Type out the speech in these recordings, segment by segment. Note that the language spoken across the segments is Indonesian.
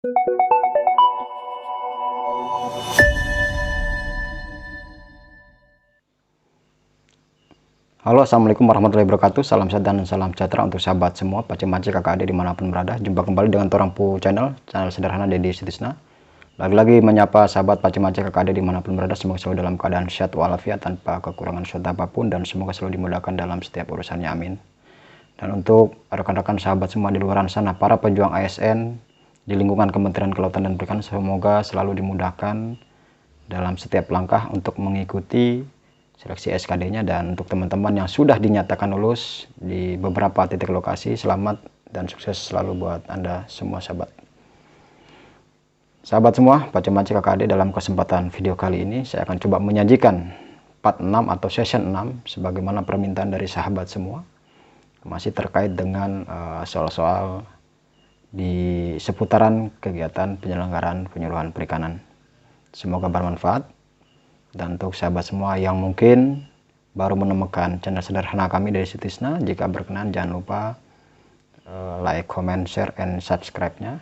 Halo, assalamualaikum warahmatullahi wabarakatuh. Salam sehat dan salam sejahtera untuk sahabat semua, pace-mace, kakak adik dimanapun berada. Jumpa kembali dengan Torangpu channel sederhana Dedi Sutisna. Lagi-lagi menyapa sahabat pace-mace, kakak adik dimanapun berada. Semoga selalu dalam keadaan sehat walafiat tanpa kekurangan suatu apapun, dan semoga selalu dimudahkan dalam setiap urusannya, amin. Dan untuk rekan-rekan sahabat semua di luar sana, para pejuang ASN di lingkungan Kementerian Kelautan dan Perikanan, semoga selalu dimudahkan dalam setiap langkah untuk mengikuti seleksi SKD-nya. Dan untuk teman-teman yang sudah dinyatakan lulus di beberapa titik lokasi, selamat dan sukses selalu buat Anda semua sahabat. Sahabat semua, pace-mace kakak adik, dalam kesempatan video kali ini saya akan coba menyajikan part 6 atau session 6 sebagaimana permintaan dari sahabat semua, masih terkait dengan soal-soal di seputaran kegiatan penyelenggaraan penyuluhan perikanan. Semoga bermanfaat. Dan untuk sahabat semua yang mungkin baru menemukan channel sederhana kami dari Sutisna, jika berkenan jangan lupa like, comment, share, and subscribe-nya.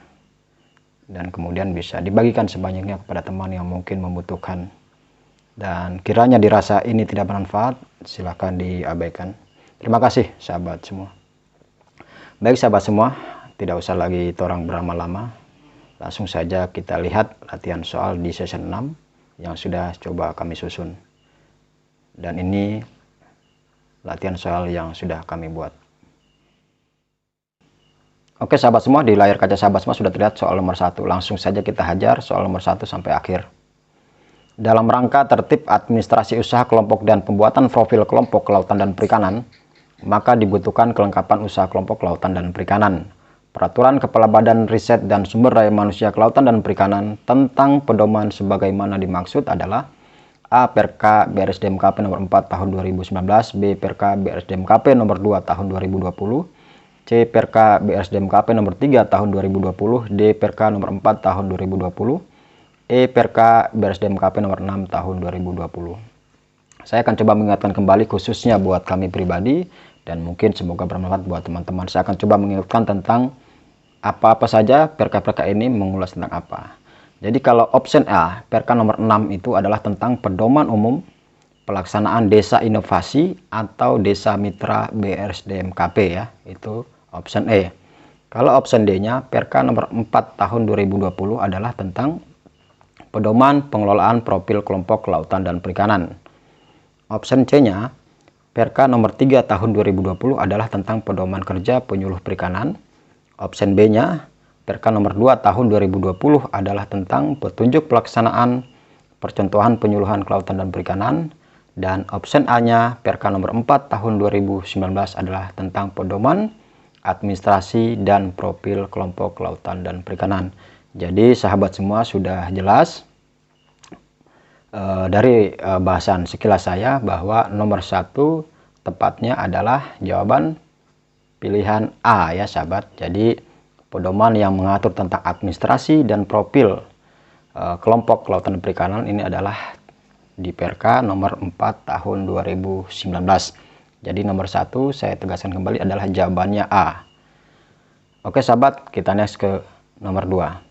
Dan kemudian bisa dibagikan sebanyaknya kepada teman yang mungkin membutuhkan. Dan kiranya dirasa ini tidak bermanfaat, silahkan diabaikan. Terima kasih sahabat semua. Baik sahabat semua, tidak usah lagi torang berlama-lama. Langsung saja kita lihat latihan soal di session 6 yang sudah coba kami susun. Dan ini latihan soal yang sudah kami buat. Oke sahabat semua, di layar kaca sahabat semua sudah terlihat soal nomor 1. Langsung saja kita hajar soal nomor 1 sampai akhir. Dalam rangka tertib administrasi usaha kelompok dan pembuatan profil kelompok kelautan dan perikanan, maka dibutuhkan kelengkapan usaha kelompok kelautan dan perikanan. Peraturan Kepala Badan Riset dan Sumber Daya Manusia Kelautan dan Perikanan tentang pedoman sebagaimana dimaksud adalah: A. Perka BRSDMKP nomor 4 tahun 2019, B. Perka BRSDMKP nomor 2 tahun 2020, C. Perka BRSDMKP nomor 3 tahun 2020, D. Perka nomor 4 tahun 2020, E. Perka BRSDMKP nomor 6 tahun 2020. Saya akan coba mengingatkan kembali khususnya buat kami pribadi, dan mungkin semoga bermanfaat buat teman-teman. Saya akan coba mengingatkan tentang apa-apa saja perka-perka ini mengulas tentang apa. Jadi kalau option A, perka nomor 6 itu adalah tentang pedoman umum pelaksanaan desa inovasi atau desa mitra BRSDMKP ya. Itu option E. Kalau option D-nya, perka nomor 4 tahun 2020 adalah tentang pedoman pengelolaan profil kelompok kelautan dan perikanan. Option C-nya, Perka nomor 3 tahun 2020 adalah tentang pedoman kerja penyuluh perikanan. Option B-nya, Perka nomor 2 tahun 2020 adalah tentang petunjuk pelaksanaan percontohan penyuluhan kelautan dan perikanan. Dan option A-nya, Perka nomor 4 tahun 2019 adalah tentang pedoman administrasi dan profil kelompok kelautan dan perikanan. Jadi sahabat semua sudah jelas dari bahasan sekilas saya bahwa nomor 1 tepatnya adalah jawaban pilihan A ya sahabat. Jadi pedoman yang mengatur tentang administrasi dan profil kelompok kelautan dan perikanan ini adalah di Perka nomor 4 tahun 2019. Jadi nomor 1 saya tegaskan kembali adalah jawabannya A. Oke sahabat, kita next ke nomor 2.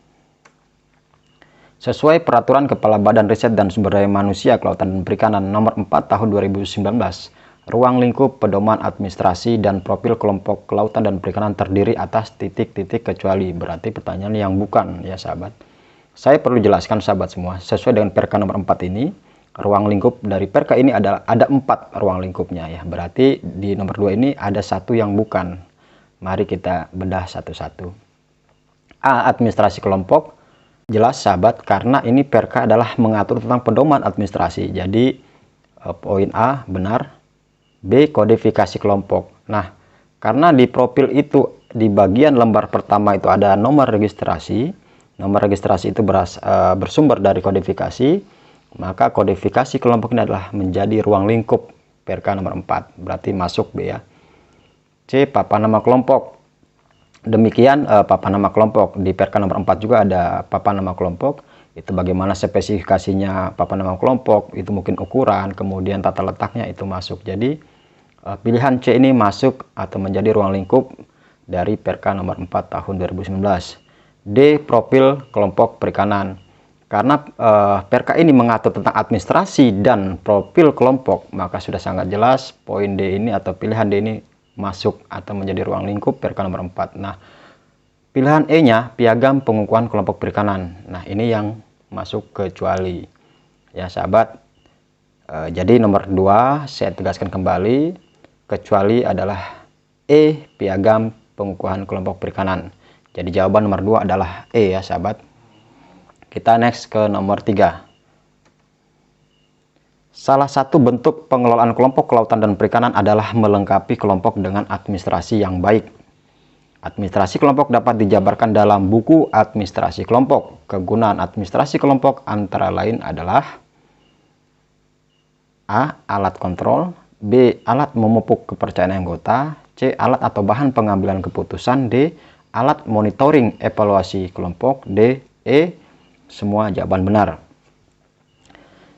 Sesuai Peraturan Kepala Badan Riset dan Sumber Daya Manusia Kelautan dan Perikanan nomor 4 tahun 2019, ruang lingkup pedoman administrasi dan profil kelompok kelautan dan perikanan terdiri atas titik-titik kecuali. Berarti pertanyaan yang bukan ya sahabat. Saya perlu jelaskan sahabat semua, sesuai dengan perka nomor 4 ini, ruang lingkup dari perka ini ada 4 ruang lingkupnya ya. Berarti di nomor 2 ini ada satu yang bukan. Mari kita bedah satu-satu. A. Administrasi kelompok. Jelas sahabat, karena ini perka adalah mengatur tentang pedoman administrasi. Jadi poin A benar. B. Kodifikasi kelompok. Nah, karena di profil itu di bagian lembar pertama itu ada nomor registrasi. Nomor registrasi itu bersumber dari kodifikasi. Maka kodifikasi kelompok ini adalah menjadi ruang lingkup perka nomor 4. Berarti masuk B ya. C. Papan nama kelompok. Demikian papan nama kelompok. Di perka nomor 4 juga ada papan nama kelompok. Itu bagaimana spesifikasinya papan nama kelompok, itu mungkin ukuran, kemudian tata letaknya itu masuk. Jadi pilihan C ini masuk atau menjadi ruang lingkup dari perka nomor 4 tahun 2019. D. Profil kelompok perikanan. Karena PRK ini mengatur tentang administrasi dan profil kelompok, maka sudah sangat jelas poin D ini atau pilihan D ini masuk atau menjadi ruang lingkup PRK nomor 4. Nah, pilihan E-nya piagam pengukuhan kelompok perikanan. Nah, ini yang masuk kecuali. Ya, sahabat. Jadi nomor 2 saya tegaskan kembali, kecuali adalah E, piagam pengukuhan kelompok perikanan. Jadi jawaban nomor 2 adalah E ya, sahabat. Kita next ke nomor 3. Salah satu bentuk pengelolaan kelompok kelautan dan perikanan adalah melengkapi kelompok dengan administrasi yang baik. Administrasi kelompok dapat dijabarkan dalam buku administrasi kelompok. Kegunaan administrasi kelompok antara lain adalah A. Alat kontrol, B. Alat memupuk kepercayaan anggota, C. Alat atau bahan pengambilan keputusan, D. Alat monitoring evaluasi kelompok, D. E. Semua jawaban benar.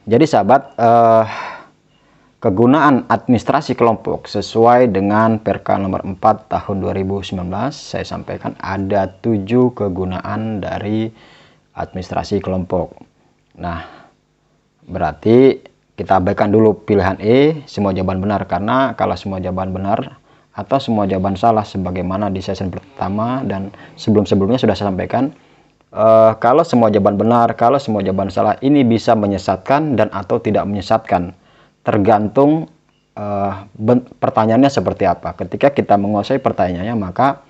Jadi sahabat, kegunaan administrasi kelompok sesuai dengan PRK nomor 4 tahun 2019 saya sampaikan ada 7 kegunaan dari administrasi kelompok. Nah, berarti kita abaikan dulu pilihan E, semua jawaban benar, karena kalau semua jawaban benar atau semua jawaban salah sebagaimana di sesi pertama dan sebelum-sebelumnya sudah saya sampaikan, kalau semua jawaban benar, kalau semua jawaban salah, ini bisa menyesatkan dan atau tidak menyesatkan, tergantung pertanyaannya seperti apa. Ketika kita menguasai pertanyaannya, maka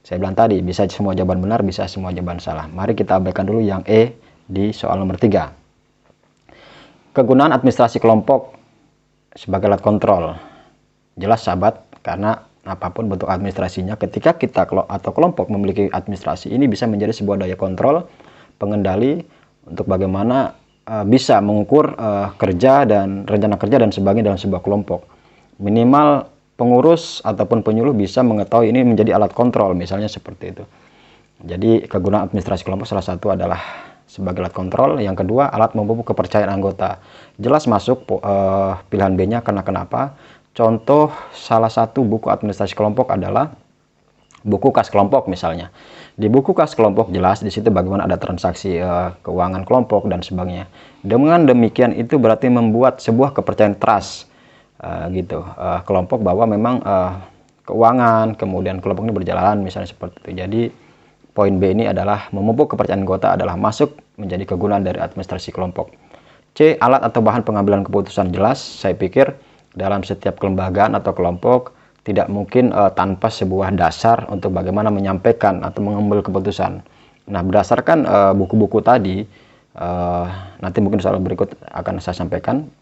saya bilang tadi bisa semua jawaban benar, bisa semua jawaban salah. Mari kita abaikan dulu yang E di soal nomor 3. Kegunaan administrasi kelompok sebagai alat kontrol. Jelas sahabat, karena apapun bentuk administrasinya, ketika kita atau kelompok memiliki administrasi, ini bisa menjadi sebuah daya kontrol, pengendali untuk bagaimana bisa mengukur kerja dan rencana kerja dan sebagainya dalam sebuah kelompok. Minimal pengurus ataupun penyuluh bisa mengetahui ini menjadi alat kontrol, misalnya seperti itu. Jadi kegunaan administrasi kelompok salah satu adalah sebagai alat kontrol. Yang kedua, alat memupuk kepercayaan anggota. Jelas masuk pilihan B-nya, karena kenapa? Contoh salah satu buku administrasi kelompok adalah buku kas kelompok misalnya. Di buku kas kelompok jelas di situ bagaimana ada transaksi keuangan kelompok dan sebagainya. Dengan demikian itu berarti membuat sebuah kepercayaan trust gitu, kelompok bahwa memang keuangan kemudian kelompok ini berjalan misalnya seperti itu. Jadi poin B ini adalah memupuk kepercayaan anggota adalah masuk menjadi kegunaan dari administrasi kelompok. C. Alat atau bahan pengambilan keputusan. Jelas saya pikir dalam setiap kelembagaan atau kelompok tidak mungkin tanpa sebuah dasar untuk bagaimana menyampaikan atau mengambil keputusan. Nah, berdasarkan buku-buku tadi, nanti mungkin soal berikut akan saya sampaikan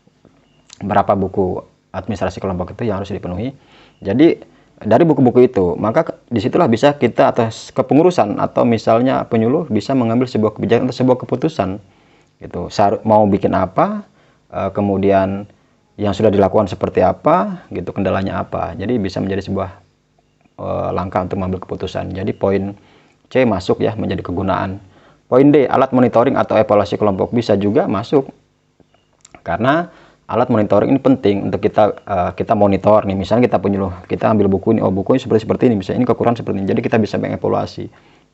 berapa buku administrasi kelompok itu yang harus dipenuhi. Jadi dari buku-buku itu, maka disitulah bisa kita atas kepengurusan atau misalnya penyuluh bisa mengambil sebuah kebijakan atau sebuah keputusan. Gitu. Mau bikin apa, kemudian yang sudah dilakukan seperti apa, gitu, kendalanya apa. Jadi bisa menjadi sebuah langkah untuk mengambil keputusan. Jadi poin C masuk ya, menjadi kegunaan. Poin D, alat monitoring atau evaluasi kelompok bisa juga masuk. Karena alat monitoring ini penting untuk kita monitor nih. Misalnya kita penyuluh, kita ambil buku ini, oh buku ini seperti ini, misalnya ini kekurangan seperti ini. Jadi kita bisa mengevaluasi.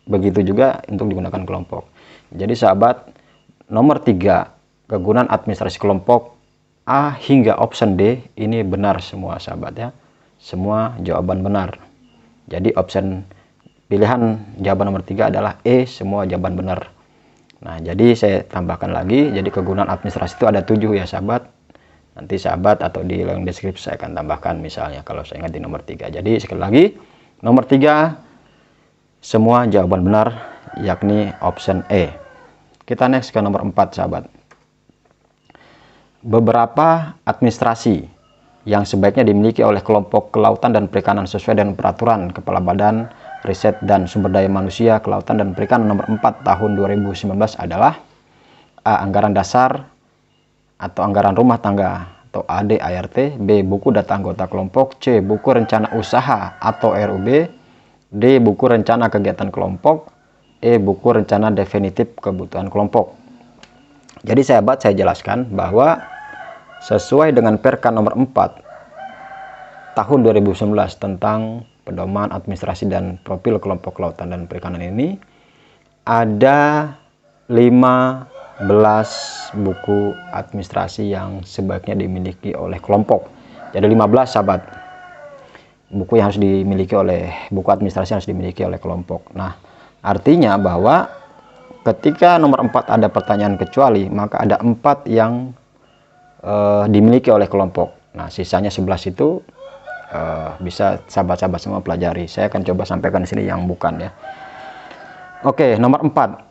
Begitu juga untuk digunakan kelompok. Jadi sahabat, nomor 3, kegunaan administrasi kelompok A hingga option D ini benar semua sahabat ya. Semua jawaban benar. Jadi option pilihan jawaban nomor 3 adalah E, semua jawaban benar. Nah, jadi saya tambahkan lagi, jadi kegunaan administrasi itu ada 7 ya sahabat. Nanti sahabat atau di link deskripsi saya akan tambahkan misalnya kalau saya ingat di nomor 3. Jadi sekali lagi, nomor 3 semua jawaban benar, yakni option E. Kita next ke nomor 4 sahabat. Beberapa administrasi yang sebaiknya dimiliki oleh kelompok kelautan dan perikanan sesuai dengan peraturan Kepala Badan Riset dan Sumber Daya Manusia Kelautan dan Perikanan nomor 4 tahun 2019 adalah A. Anggaran dasar atau anggaran rumah tangga atau AD/ART, B. Buku data anggota kelompok, C. Buku rencana usaha atau RUB, D. Buku rencana kegiatan kelompok, E. Buku rencana definitif kebutuhan kelompok. Jadi sahabat, saya jelaskan bahwa sesuai dengan PRK nomor 4 tahun 2019 tentang pedoman administrasi dan profil kelompok kelautan dan perikanan ini, ada 15 buku administrasi yang sebaiknya dimiliki oleh kelompok. Jadi 15 sahabat buku yang harus dimiliki oleh buku administrasi yang harus dimiliki oleh kelompok. Nah, artinya bahwa ketika nomor 4 ada pertanyaan kecuali, maka ada 4 yang dimiliki oleh kelompok. Nah, sisanya 11 itu bisa sahabat-sahabat semua pelajari. Saya akan coba sampaikan di sini yang bukan ya. Oke, nomor 4.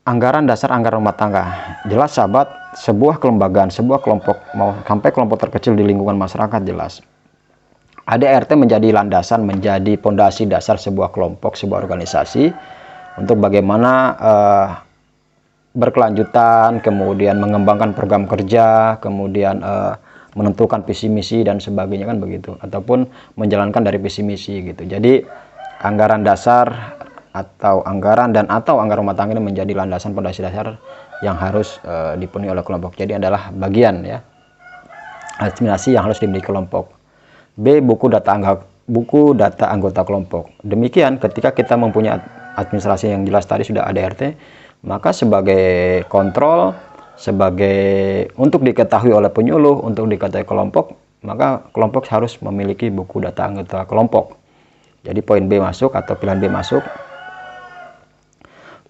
Anggaran dasar anggaran rumah tangga. Jelas sahabat, sebuah kelembagaan, sebuah kelompok, mau sampai kelompok terkecil di lingkungan masyarakat jelas. ADART menjadi landasan, menjadi pondasi dasar sebuah kelompok, sebuah organisasi untuk bagaimana berkelanjutan, kemudian mengembangkan program kerja, kemudian menentukan visi misi dan sebagainya kan begitu, ataupun menjalankan dari visi misi gitu. Jadi anggaran dasar atau anggaran rumah tangga ini menjadi landasan pondasi dasar yang harus dipenuhi oleh kelompok. Jadi adalah bagian ya administrasi yang harus dimiliki kelompok. B. Buku data anggota kelompok. Demikian ketika kita mempunyai administrasi yang jelas tadi sudah ada ADART, maka sebagai kontrol, sebagai untuk diketahui oleh penyuluh, untuk diketahui kelompok, maka kelompok harus memiliki buku data anggota kelompok. Jadi poin B masuk atau pilihan B masuk.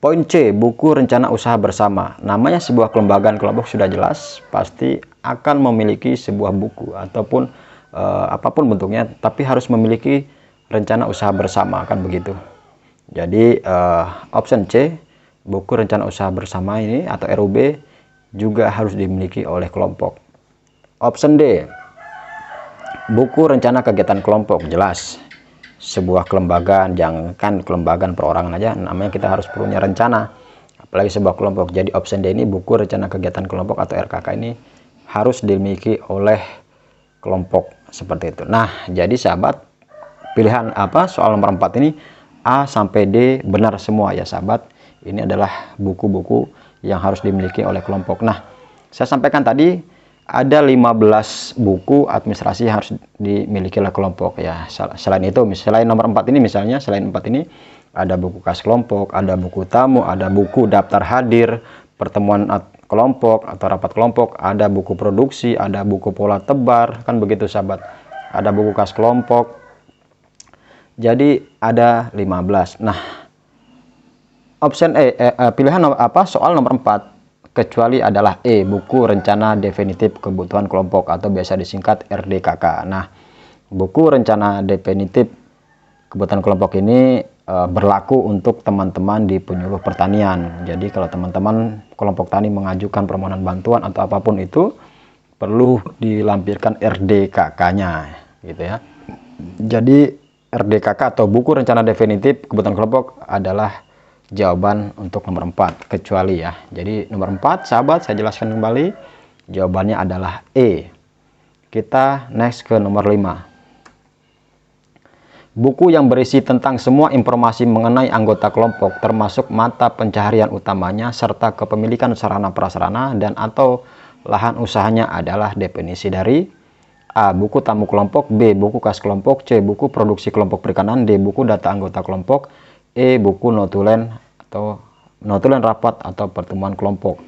Poin C, buku rencana usaha bersama. Namanya sebuah kelembagaan kelompok sudah jelas, pasti akan memiliki sebuah buku ataupun apapun bentuknya, tapi harus memiliki rencana usaha bersama, kan begitu. Jadi option C, buku rencana usaha bersama ini atau RUB juga harus dimiliki oleh kelompok. Option D, buku rencana kegiatan kelompok. Jelas sebuah kelembagaan, jangan kelembagaan perorangan aja, namanya kita harus punya rencana, apalagi sebuah kelompok. Jadi option D ini, buku rencana kegiatan kelompok atau RKK ini harus dimiliki oleh kelompok, seperti itu. Nah, jadi sahabat, pilihan apa soal nomor 4 ini A sampai D benar semua ya sahabat. Ini adalah buku-buku yang harus dimiliki oleh kelompok. Nah, saya sampaikan tadi ada 15 buku administrasi yang harus dimiliki oleh kelompok ya. Selain itu, selain nomor 4 ini misalnya, selain 4 ini ada buku kas kelompok, ada buku tamu, ada buku daftar hadir, pertemuan kelompok atau rapat kelompok, ada buku produksi, ada buku pola tebar, kan begitu sahabat. Ada buku kas kelompok. Jadi ada 15. Nah, option pilihan soal nomor 4 kecuali adalah E, buku rencana definitif kebutuhan kelompok atau biasa disingkat RDKK. Nah, buku rencana definitif kebutuhan kelompok ini berlaku untuk teman-teman di penyuluh pertanian. Jadi kalau teman-teman kelompok tani mengajukan permohonan bantuan atau apapun itu, perlu dilampirkan RDKK-nya gitu ya. Jadi RDKK atau buku rencana definitif kebutuhan kelompok adalah jawaban untuk nomor 4 kecuali ya. Jadi nomor 4 sahabat, saya jelaskan kembali, jawabannya adalah E. Kita next ke nomor 5. Buku yang berisi tentang semua informasi mengenai anggota kelompok termasuk mata pencaharian utamanya serta kepemilikan sarana prasarana dan atau lahan usahanya adalah definisi dari A. Buku tamu kelompok, B. Buku kas kelompok, C. Buku produksi kelompok perikanan, D. Buku data anggota kelompok, E. Buku notulen atau notulen rapat atau pertemuan kelompok.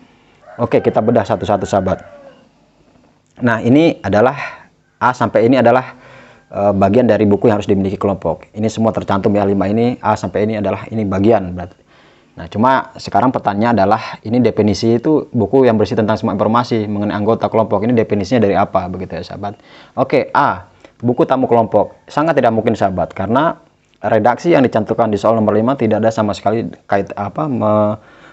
Oke, kita bedah satu-satu sahabat. Nah, ini adalah A sampai ini adalah bagian dari buku yang harus dimiliki kelompok. Ini semua tercantum ya, 5 ini, A sampai ini adalah ini bagian berarti. Nah, cuma sekarang pertanyaannya adalah ini definisi itu buku yang berisi tentang semua informasi mengenai anggota kelompok. Ini definisinya dari apa begitu ya sahabat. Oke, A. Buku tamu kelompok. Sangat tidak mungkin sahabat, karena redaksi yang dicantumkan di soal nomor 5 tidak ada sama sekali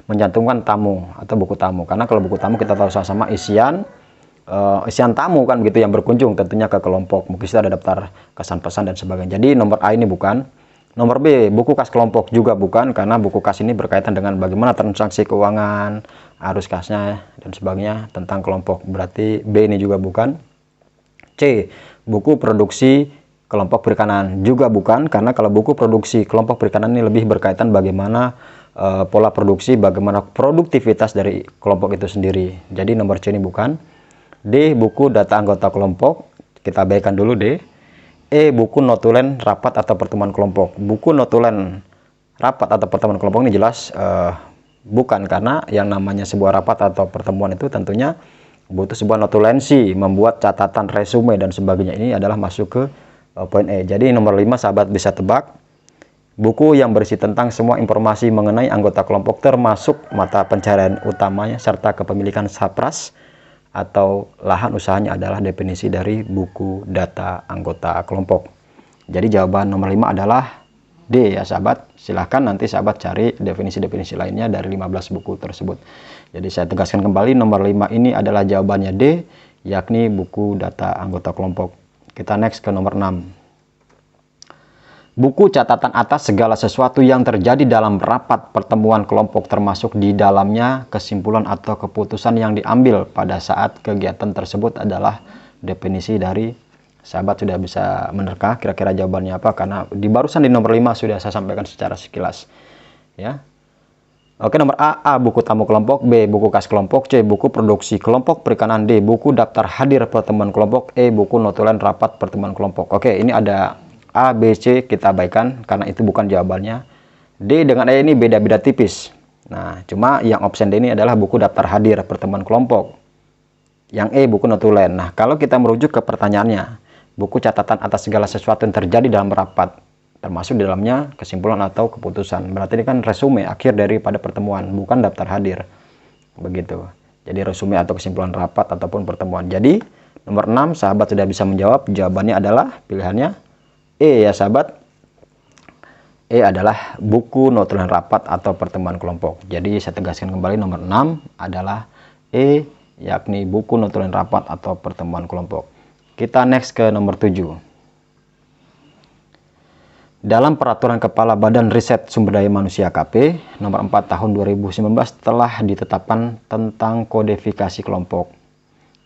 mencantumkan tamu atau buku tamu. Karena kalau buku tamu kita tahu sama isian tamu kan begitu yang berkunjung tentunya ke kelompok. Mungkin ada daftar kesan pesan dan sebagainya. Jadi nomor A ini bukan. Nomor B, buku kas kelompok juga bukan, karena buku kas ini berkaitan dengan bagaimana transaksi keuangan, arus kasnya dan sebagainya tentang kelompok. Berarti B ini juga bukan. C, buku produksi kelompok perikanan juga bukan, karena kalau buku produksi kelompok perikanan ini lebih berkaitan bagaimana pola produksi, bagaimana produktivitas dari kelompok itu sendiri. Jadi nomor C ini bukan. D, buku data anggota kelompok, kita abaikan dulu D. E, buku notulen rapat atau pertemuan kelompok. Buku notulen rapat atau pertemuan kelompok ini jelas bukan, karena yang namanya sebuah rapat atau pertemuan itu tentunya butuh sebuah notulensi, membuat catatan, resume dan sebagainya. Ini adalah masuk ke poin E. Jadi nomor 5 sahabat bisa tebak. Buku yang berisi tentang semua informasi mengenai anggota kelompok termasuk mata pencarian utamanya serta kepemilikan sapras atau lahan usahanya adalah definisi dari buku data anggota kelompok. Jadi jawaban nomor 5 adalah D ya sahabat. Silahkan nanti sahabat cari definisi-definisi lainnya dari 15 buku tersebut. Jadi saya tegaskan kembali, nomor 5 ini adalah jawabannya D, yakni buku data anggota kelompok. Kita next ke nomor 6. Buku catatan atas segala sesuatu yang terjadi dalam rapat pertemuan kelompok termasuk di dalamnya kesimpulan atau keputusan yang diambil pada saat kegiatan tersebut adalah definisi dari, sahabat sudah bisa menerka kira-kira jawabannya apa, karena barusan di nomor 5 sudah saya sampaikan secara sekilas ya. Oke, nomor A buku tamu kelompok, B buku kas kelompok, C buku produksi kelompok perikanan, D buku daftar hadir pertemuan kelompok, E buku notulen rapat pertemuan kelompok. Oke, ini ada A, B, C kita abaikan karena itu bukan jawabannya. D dengan E ini beda-beda tipis. Nah, cuma yang option D ini adalah buku daftar hadir pertemuan kelompok. Yang E buku notulen. Nah, kalau kita merujuk ke pertanyaannya, buku catatan atas segala sesuatu yang terjadi dalam rapat, termasuk di dalamnya kesimpulan atau keputusan. Berarti ini kan resume akhir daripada pertemuan, bukan daftar hadir. Begitu. Jadi resume atau kesimpulan rapat ataupun pertemuan. Jadi nomor 6 sahabat sudah bisa menjawab. Jawabannya adalah pilihannya E ya sahabat. E adalah buku notulen rapat atau pertemuan kelompok. Jadi saya tegaskan kembali, nomor 6 adalah E, yakni buku notulen rapat atau pertemuan kelompok. Kita next ke nomor 7. Dalam peraturan Kepala Badan Riset Sumber Daya Manusia KP nomor 4 tahun 2019 telah ditetapkan tentang kodifikasi kelompok.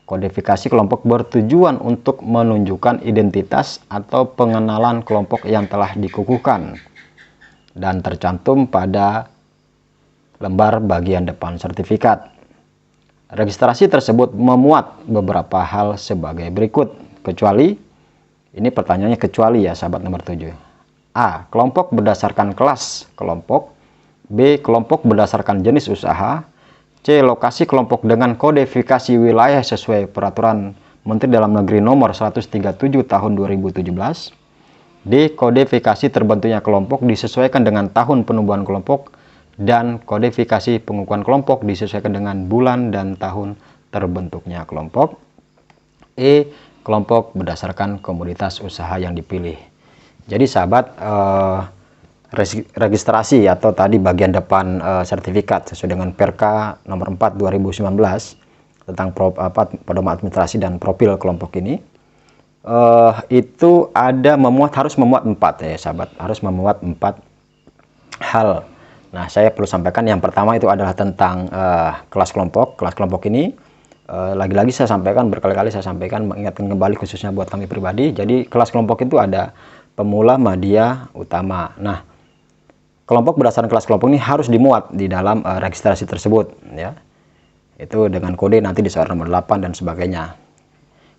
Kodifikasi kelompok bertujuan untuk menunjukkan identitas atau pengenalan kelompok yang telah dikukuhkan dan tercantum pada lembar bagian depan sertifikat. Registrasi tersebut memuat beberapa hal sebagai berikut, kecuali, ini pertanyaannya kecuali ya sahabat nomor 7. A. Kelompok berdasarkan kelas kelompok. B. Kelompok berdasarkan jenis usaha. C. Lokasi kelompok dengan kodifikasi wilayah sesuai peraturan Menteri Dalam Negeri nomor 137 tahun 2017. D. Kodifikasi terbentuknya kelompok disesuaikan dengan tahun penubuhan kelompok, dan kodifikasi pengukuhan kelompok disesuaikan dengan bulan dan tahun terbentuknya kelompok. E. Kelompok berdasarkan komoditas usaha yang dipilih. Jadi sahabat, registrasi atau tadi bagian depan sertifikat sesuai dengan Perka nomor 4 2019 tentang pedoman administrasi dan profil kelompok ini, itu ada harus memuat 4 ya sahabat, harus memuat 4 hal. Nah, saya perlu sampaikan yang pertama itu adalah tentang kelas kelompok. Kelas kelompok ini lagi-lagi saya sampaikan, berkali-kali saya sampaikan, mengingatkan kembali khususnya buat kami pribadi. Jadi kelas kelompok itu ada pemula, madya, utama. Nah, kelompok berdasarkan kelas kelompok ini harus dimuat di dalam registrasi tersebut ya. Itu dengan kode nanti di soal nomor 8 dan sebagainya.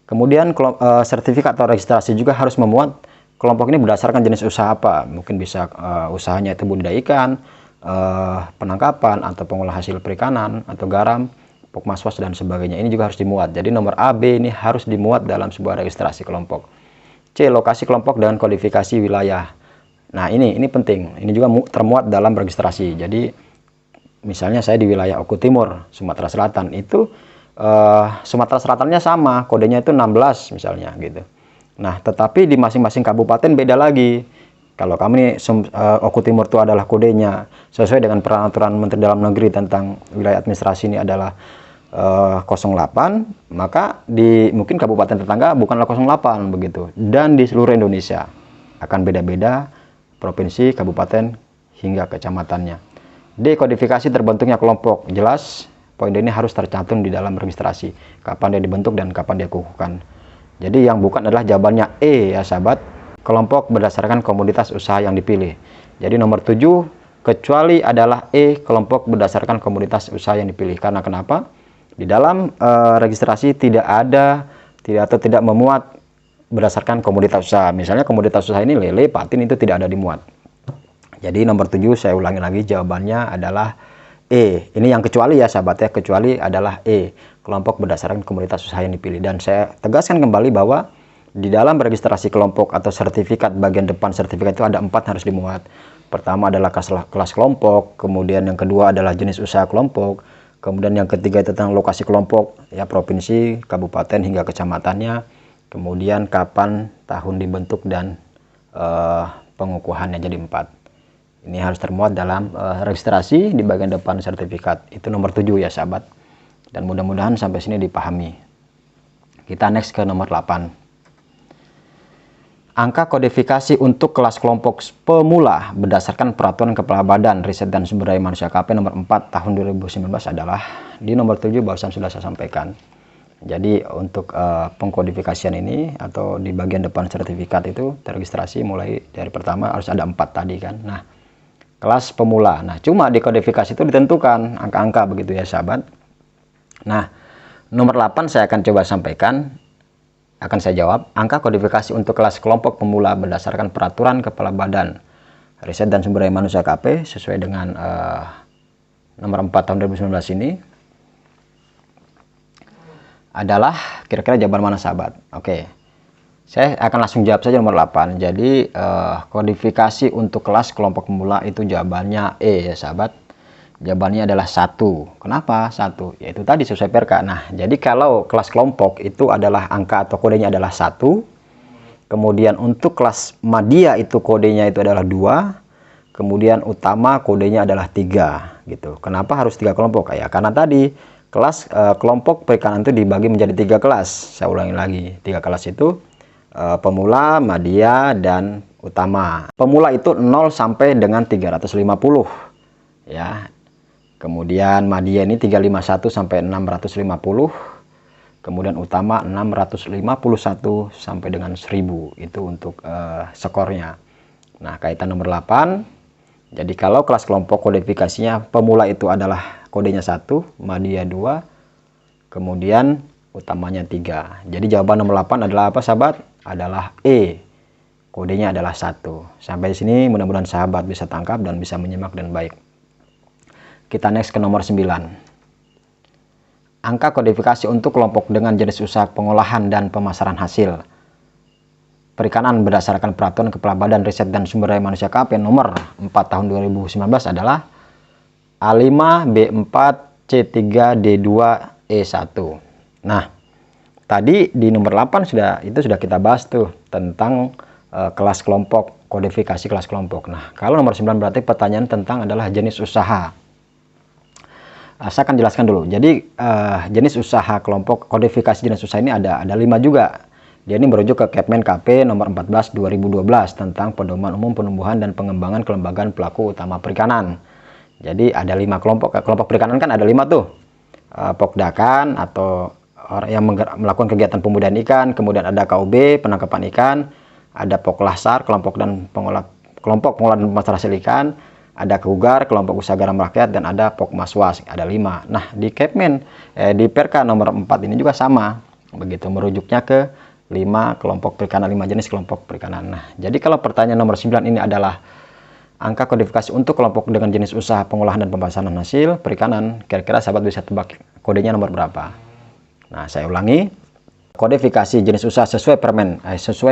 Kemudian sertifikat atau registrasi juga harus memuat kelompok ini berdasarkan jenis usaha apa. Mungkin bisa usahanya itu budidaya ikan, penangkapan atau pengolahan hasil perikanan atau garam, pokmaswas dan sebagainya. Ini juga harus dimuat. Jadi nomor A, B ini harus dimuat dalam sebuah registrasi kelompok. C. Lokasi kelompok dengan kodifikasi wilayah. Nah, ini penting. Ini juga termuat dalam registrasi. Jadi misalnya saya di wilayah Oku Timur, Sumatera Selatan, itu Sumatera Selatannya sama, kodenya itu 16 misalnya gitu. Nah, tetapi di masing-masing kabupaten beda lagi. Kalau kami Oku Timur itu adalah kodenya sesuai dengan peraturan Menteri Dalam Negeri tentang wilayah administrasi ini adalah 08, maka di mungkin kabupaten tetangga bukanlah 08 begitu. Dan di seluruh Indonesia akan beda-beda provinsi, kabupaten hingga kecamatannya. D. Kodifikasi terbentuknya kelompok. Jelas poin ini harus tercantum di dalam registrasi, kapan dia dibentuk dan kapan dia kukuhkan. Jadi yang bukan adalah jawabannya E ya sahabat, kelompok berdasarkan komoditas usaha yang dipilih. Jadi nomor 7 kecuali adalah E, kelompok berdasarkan komoditas usaha yang dipilih. Karena kenapa? Di dalam registrasi tidak memuat berdasarkan komoditas usaha. Misalnya komoditas usaha ini lele, patin, itu tidak ada dimuat. Jadi nomor 7 saya ulangi lagi, jawabannya adalah E. Ini yang kecuali ya sahabat ya, kecuali adalah E, kelompok berdasarkan komoditas usaha yang dipilih. Dan saya tegaskan kembali bahwa di dalam registrasi kelompok atau sertifikat, bagian depan sertifikat itu ada 4 harus dimuat. Pertama adalah kelas kelompok, kemudian yang kedua adalah jenis usaha kelompok, kemudian yang ketiga itu tentang lokasi kelompok, ya provinsi, kabupaten hingga kecamatannya, kemudian kapan tahun dibentuk dan pengukuhannya, jadi 4. Ini harus termuat dalam registrasi di bagian depan sertifikat. Itu nomor 7 ya sahabat. Dan mudah-mudahan sampai sini dipahami. Kita next ke nomor 8. Angka kodifikasi untuk kelas kelompok pemula berdasarkan peraturan Kepala Badan Riset dan Sumber Daya Manusia KP nomor 4 tahun 2019 adalah di nomor 7 barusan sudah saya sampaikan. Jadi untuk pengkodifikasian ini atau di bagian depan sertifikat itu terregistrasi mulai dari pertama harus ada 4 tadi kan. Nah, kelas pemula. Nah, cuma di kodifikasi itu ditentukan angka-angka begitu ya sahabat. Nah, nomor 8 saya akan coba sampaikan, akan saya jawab. Angka kodifikasi untuk kelas kelompok pemula berdasarkan peraturan Kepala Badan Riset dan Sumber Daya Manusia KP sesuai dengan nomor 4 tahun 2019 ini adalah kira-kira jawaban mana sahabat? Oke. Saya akan langsung jawab saja nomor 8. Jadi kodifikasi untuk kelas kelompok pemula itu jawabannya E ya sahabat. Jawabannya adalah 1. Kenapa 1? Yaitu tadi sesuai perka. Nah, jadi kalau kelas kelompok itu adalah angka atau kodenya adalah 1. Kemudian untuk kelas media itu kodenya itu adalah 2. Kemudian utama kodenya adalah 3 gitu. Kenapa harus 3 kelompok? Ya karena tadi kelas kelompok perikanan itu dibagi menjadi 3 kelas. Saya ulangi lagi. 3 kelas itu pemula, media, dan utama. Pemula itu 0 sampai dengan 350 ya. Kemudian media ini 351 sampai 650. Kemudian utama 651 sampai dengan 1000. Itu untuk skornya. Nah, kaitan nomor 8. Jadi kalau kelas kelompok kodifikasinya pemula itu adalah kodenya 1, media 2, kemudian utamanya 3. Jadi jawaban nomor 8 adalah apa sahabat? Adalah E. Kodenya adalah 1. Sampai sini mudah-mudahan sahabat bisa tangkap dan bisa menyimak dan baik. Kita next ke nomor 9. Angka kodifikasi untuk kelompok dengan jenis usaha pengolahan dan pemasaran hasil perikanan berdasarkan peraturan Kepala Badan Riset dan Sumber Daya Manusia KP nomor 4 tahun 2019 adalah A5, B4, C3, D2, E1. Nah, tadi di nomor 8 sudah kita bahas tuh tentang kelas kelompok, kodifikasi kelas kelompok. Nah, kalau nomor 9 berarti pertanyaan tentang adalah jenis usaha. Saya akan jelaskan dulu. Jadi jenis usaha kelompok, kodifikasi jenis usaha ini ada 5 juga. Dia ini merujuk ke Kepmen KP nomor 14 2012 tentang pedoman umum penumbuhan dan pengembangan kelembagaan pelaku utama perikanan. Jadi ada 5 kelompok. Kelompok perikanan kan ada 5 tuh. Pokdakan atau orang yang melakukan kegiatan pembudidayaan ikan, kemudian ada KUB penangkapan ikan, ada Poklasar kelompok pengolah dan pemasaran hasil ikan, ada Kugar kelompok usaha garam rakyat, dan ada Pokmaswas, ada 5. Nah, di Kepmen di Perka nomor 4 ini juga sama, begitu merujuknya ke 5 kelompok perikanan, 5 jenis kelompok perikanan. Nah, jadi kalau pertanyaan nomor 9 ini adalah angka kodifikasi untuk kelompok dengan jenis usaha pengolahan dan pemasaran hasil perikanan, kira-kira sahabat bisa tebak kodenya nomor berapa? Nah, saya ulangi. Kodifikasi jenis usaha sesuai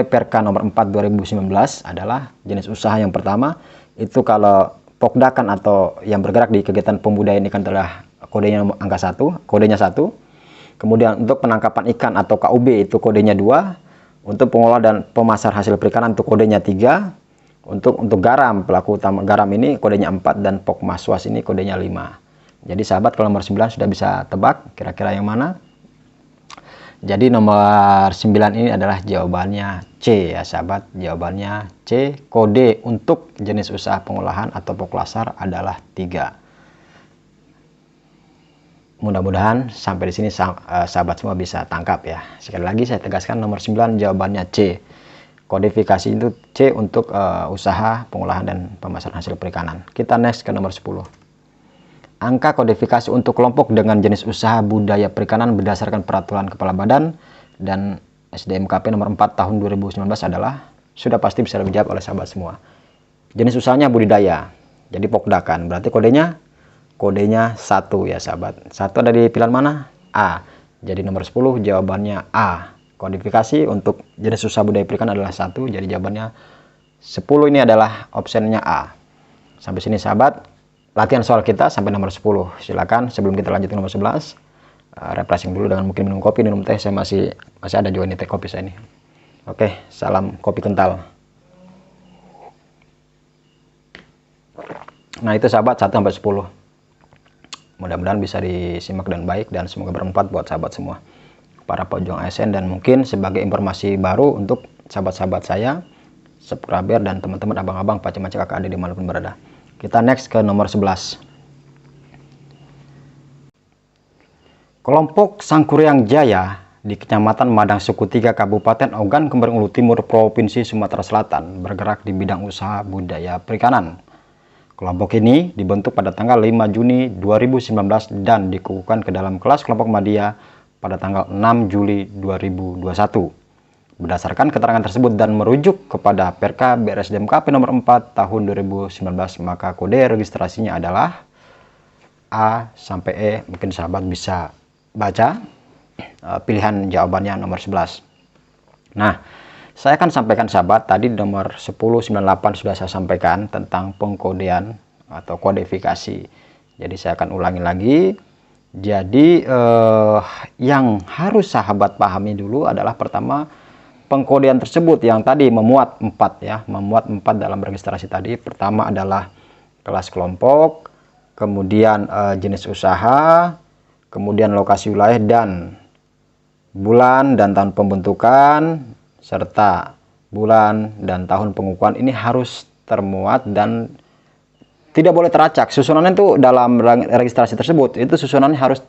Perka nomor 4 2019 adalah jenis usaha yang pertama itu kalau Pokdakan atau yang bergerak di kegiatan pembudidayaan ikan adalah kodenya angka 1, kodenya 1. Kemudian untuk penangkapan ikan atau KUB itu kodenya 2. Untuk pengolah dan pemasar hasil perikanan itu kodenya 3. Untuk garam, pelaku utama garam ini kodenya 4, dan Pokmaswas ini kodenya 5. Jadi sahabat kalau nomor 9 sudah bisa tebak kira-kira yang mana? Jadi nomor 9 ini adalah jawabannya C ya sahabat. Jawabannya C. Kode untuk jenis usaha pengolahan atau Poklasar adalah 3. Mudah-mudahan sampai di sini sahabat semua bisa tangkap ya. Sekali lagi saya tegaskan nomor 9 jawabannya C. Kodifikasi itu C untuk usaha pengolahan dan pemasaran hasil perikanan. Kita next ke nomor 10. Angka kodifikasi untuk kelompok dengan jenis usaha budaya perikanan berdasarkan peraturan Kepala Badan dan SDMKP nomor 4 tahun 2019 adalah, sudah pasti bisa dijawab oleh sahabat semua. Jenis usahanya budidaya. Jadi pokdakan. Berarti kodenya 1 ya sahabat. 1 ada di pilihan mana? A. Jadi nomor 10 jawabannya A. Kodifikasi untuk jenis usaha budidaya perikanan adalah 1. Jadi jawabannya 10 ini adalah opsinya A. Sampai sini sahabat, latihan soal kita sampai nomor 10. Silakan sebelum kita lanjut ke nomor 11, refreshing dulu dengan mungkin minum kopi, minum teh. Saya masih ada juga nih teh kopi saya ini. Oke, salam kopi kental. Nah, itu sahabat 1 sampai 10. Mudah-mudahan bisa disimak dan baik, dan semoga bermanfaat buat sahabat semua, para pejuang ASN, dan mungkin sebagai informasi baru untuk sahabat-sahabat saya, subscriber dan teman-teman abang-abang, pacar-pacar, kakak adik dimanapun berada. Kita next ke nomor 11. Kelompok Sangkuriang Jaya di Kecamatan Madang Suku 3, Kabupaten Ogan Komering Ulu Timur, Provinsi Sumatera Selatan, bergerak di bidang usaha budidaya perikanan. Kelompok ini dibentuk pada tanggal 5 Juni 2019 dan dikukuhkan ke dalam kelas kelompok media pada tanggal 6 Juli 2021. Berdasarkan keterangan tersebut dan merujuk kepada Perka BRSDMKP nomor 4 tahun 2019, maka kode registrasinya adalah A sampai E. Mungkin sahabat bisa baca pilihan jawabannya nomor 11. Nah, saya akan sampaikan sahabat, tadi nomor 1098 sudah saya sampaikan tentang pengkodean atau kodifikasi. Jadi saya akan ulangi lagi. Jadi yang harus sahabat pahami dulu adalah pertama, pengkodean tersebut yang tadi memuat 4 ya, memuat 4 dalam registrasi tadi. Pertama adalah kelas kelompok, kemudian jenis usaha, kemudian lokasi wilayah dan bulan dan tahun pembentukan, serta bulan dan tahun pengukuhan. Ini harus termuat dan tidak boleh teracak. Susunannya itu dalam registrasi tersebut itu susunannya harus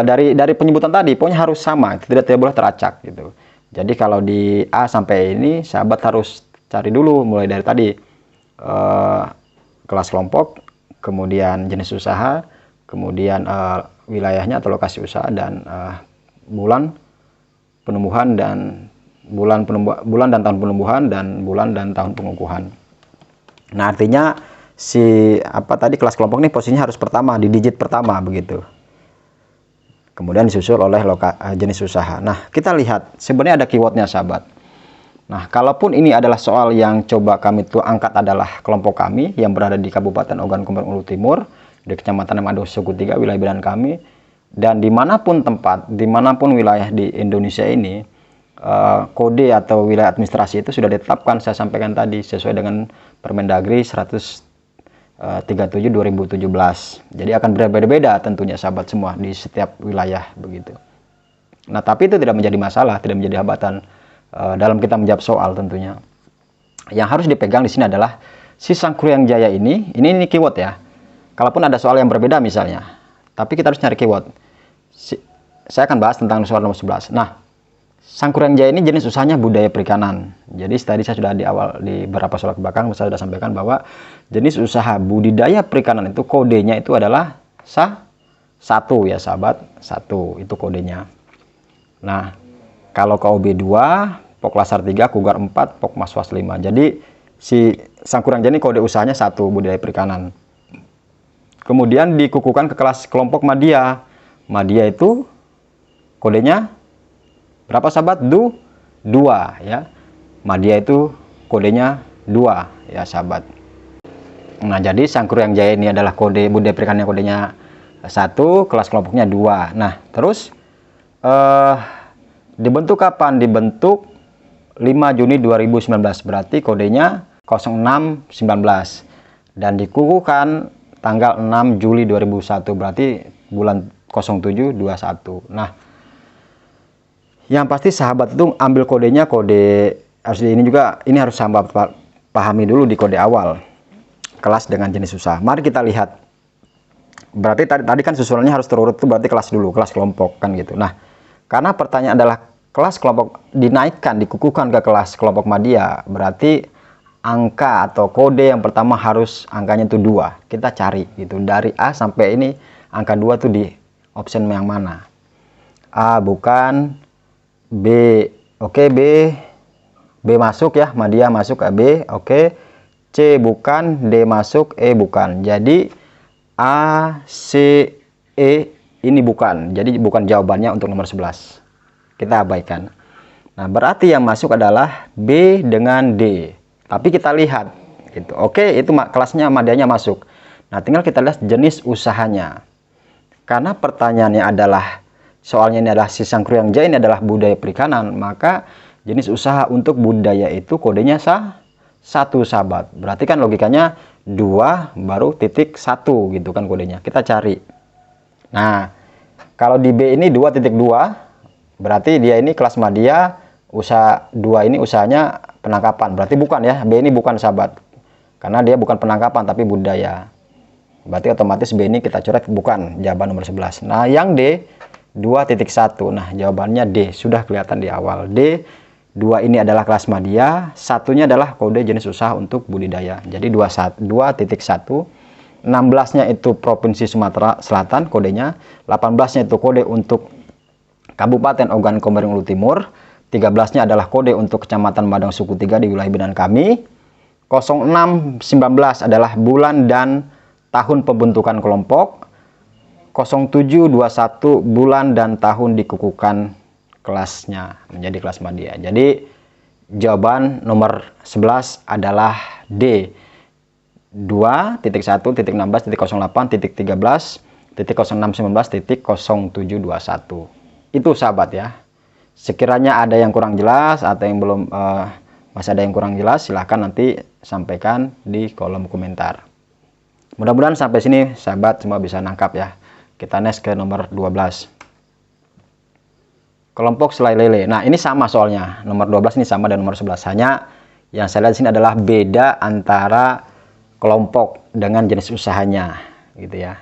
dari penyebutan tadi pokoknya harus sama, tidak boleh teracak gitu. Jadi kalau di A sampai ini sahabat harus cari dulu mulai dari tadi kelas kelompok, kemudian jenis usaha, kemudian wilayahnya atau lokasi usaha, dan bulan penumbuhan dan bulan dan tahun penumbuhan, dan bulan dan tahun pengukuhan. Nah, artinya tadi kelas kelompok ini posisinya harus pertama di digit pertama begitu. Kemudian disusul oleh jenis usaha. Nah, kita lihat sebenarnya ada keywordnya sahabat. Nah, kalaupun ini adalah soal yang coba kami angkat adalah kelompok kami yang berada di Kabupaten Ogan Komering Ulu Timur, di Kecamatan Madang Suku 3, wilayah binaan kami. Dan dimanapun tempat, dimanapun wilayah di Indonesia ini, kode atau wilayah administrasi itu sudah ditetapkan, saya sampaikan tadi, sesuai dengan Permendagri 137 2017. Jadi akan berbeda-beda tentunya sahabat semua di setiap wilayah begitu. Nah, tapi itu tidak menjadi masalah, tidak menjadi hambatan dalam kita menjawab soal tentunya. Yang harus dipegang di sini adalah si Sangkuriang Jaya ini keyword ya. Kalaupun ada soal yang berbeda misalnya, tapi kita harus nyari keyword. Saya akan bahas tentang soal nomor 11. Nah, Sangkuriang Jaya ini jenis usahanya budaya perikanan. Jadi tadi saya sudah di beberapa soal ke belakang saya sudah sampaikan bahwa jenis usaha budidaya perikanan itu kodenya itu adalah 1 ya sahabat, 1 itu kodenya. Nah, kalau KOB 2, Poklasar 3, Kugar 4, Pokmaswas 5. Jadi si Sangkuriang Jaya ini kode usahanya 1 budidaya perikanan. Kemudian dikukuhkan ke kelas kelompok Madya. Madya itu kodenya berapa sahabat? 2 ya. Madya itu kodenya 2 ya sahabat. Nah, jadi Sangkuriang Jaya ini adalah kode budidaya perikanan kodenya 1, kelas kelompoknya 2. Nah, terus dibentuk kapan? Dibentuk 5 Juni 2019, berarti kodenya 0619, dan dikukuhkan tanggal 6 Juli 2001, berarti bulan 0721. Nah, yang pasti sahabat itu ambil kodenya, kode harus ini harus sahabat pahami dulu di kode awal kelas dengan jenis usaha. Mari kita lihat. Berarti tadi kan susunannya harus terurut, itu berarti kelas dulu, kelas kelompok kan gitu. Nah, karena pertanyaan adalah kelas kelompok dinaikkan, dikukuhkan ke kelas kelompok Madya, berarti angka atau kode yang pertama harus angkanya itu 2. Kita cari gitu. Dari A sampai ini angka 2 tuh di option yang mana? A bukan, B oke, B B masuk ya, Madya masuk ke B, oke. C bukan, D masuk, E bukan. Jadi A, C, E ini bukan. Jadi bukan jawabannya untuk nomor 11. Kita abaikan. Nah, berarti yang masuk adalah B dengan D. Tapi kita lihat gitu. Oke, itu kelasnya Madyanya masuk. Nah, tinggal kita lihat jenis usahanya. Karena pertanyaannya adalah, soalnya ini adalah si Sangkuriang Jaya ini adalah budaya perikanan, maka jenis usaha untuk budaya itu kodenya satu, sahabat. Berarti kan logikanya 2 baru titik 1 gitu kan kodenya. Kita cari. Nah, kalau di B ini 2.2, berarti dia ini kelas Madya, usaha 2 ini usahanya penangkapan. Berarti bukan ya, B ini bukan, sahabat. Karena dia bukan penangkapan tapi budaya. Berarti otomatis B ini kita coret bukan, jawaban nomor 11. Nah, yang D 2.1. Nah, jawabannya D. Sudah kelihatan di awal. D 2 ini adalah kelas Madya, satunya adalah kode jenis usaha untuk budidaya. Jadi 2.1. 16-nya itu Provinsi Sumatera Selatan kodenya, 18-nya itu kode untuk Kabupaten Ogan Komering Ulu Timur, 13-nya adalah kode untuk Kecamatan Madang Suku 3 di wilayah binaan kami. 0619 adalah bulan dan tahun pembentukan kelompok. 0721 bulan dan tahun dikukuhkan kelasnya menjadi kelas Madya. Jadi jawaban nomor 11 adalah D. 2.1.16.08.13.0619.0721. Itu, sahabat ya. Sekiranya ada yang kurang jelas atau yang belum masih ada yang kurang jelas, silahkan nanti sampaikan di kolom komentar. Mudah-mudahan sampai sini sahabat semua bisa nangkap ya. Kita next ke nomor 12. Kelompok selai lele. Nah, ini sama soalnya. Nomor 12 ini sama dan nomor 11. Hanya yang saya lihat di sini adalah beda antara kelompok dengan jenis usahanya, gitu ya.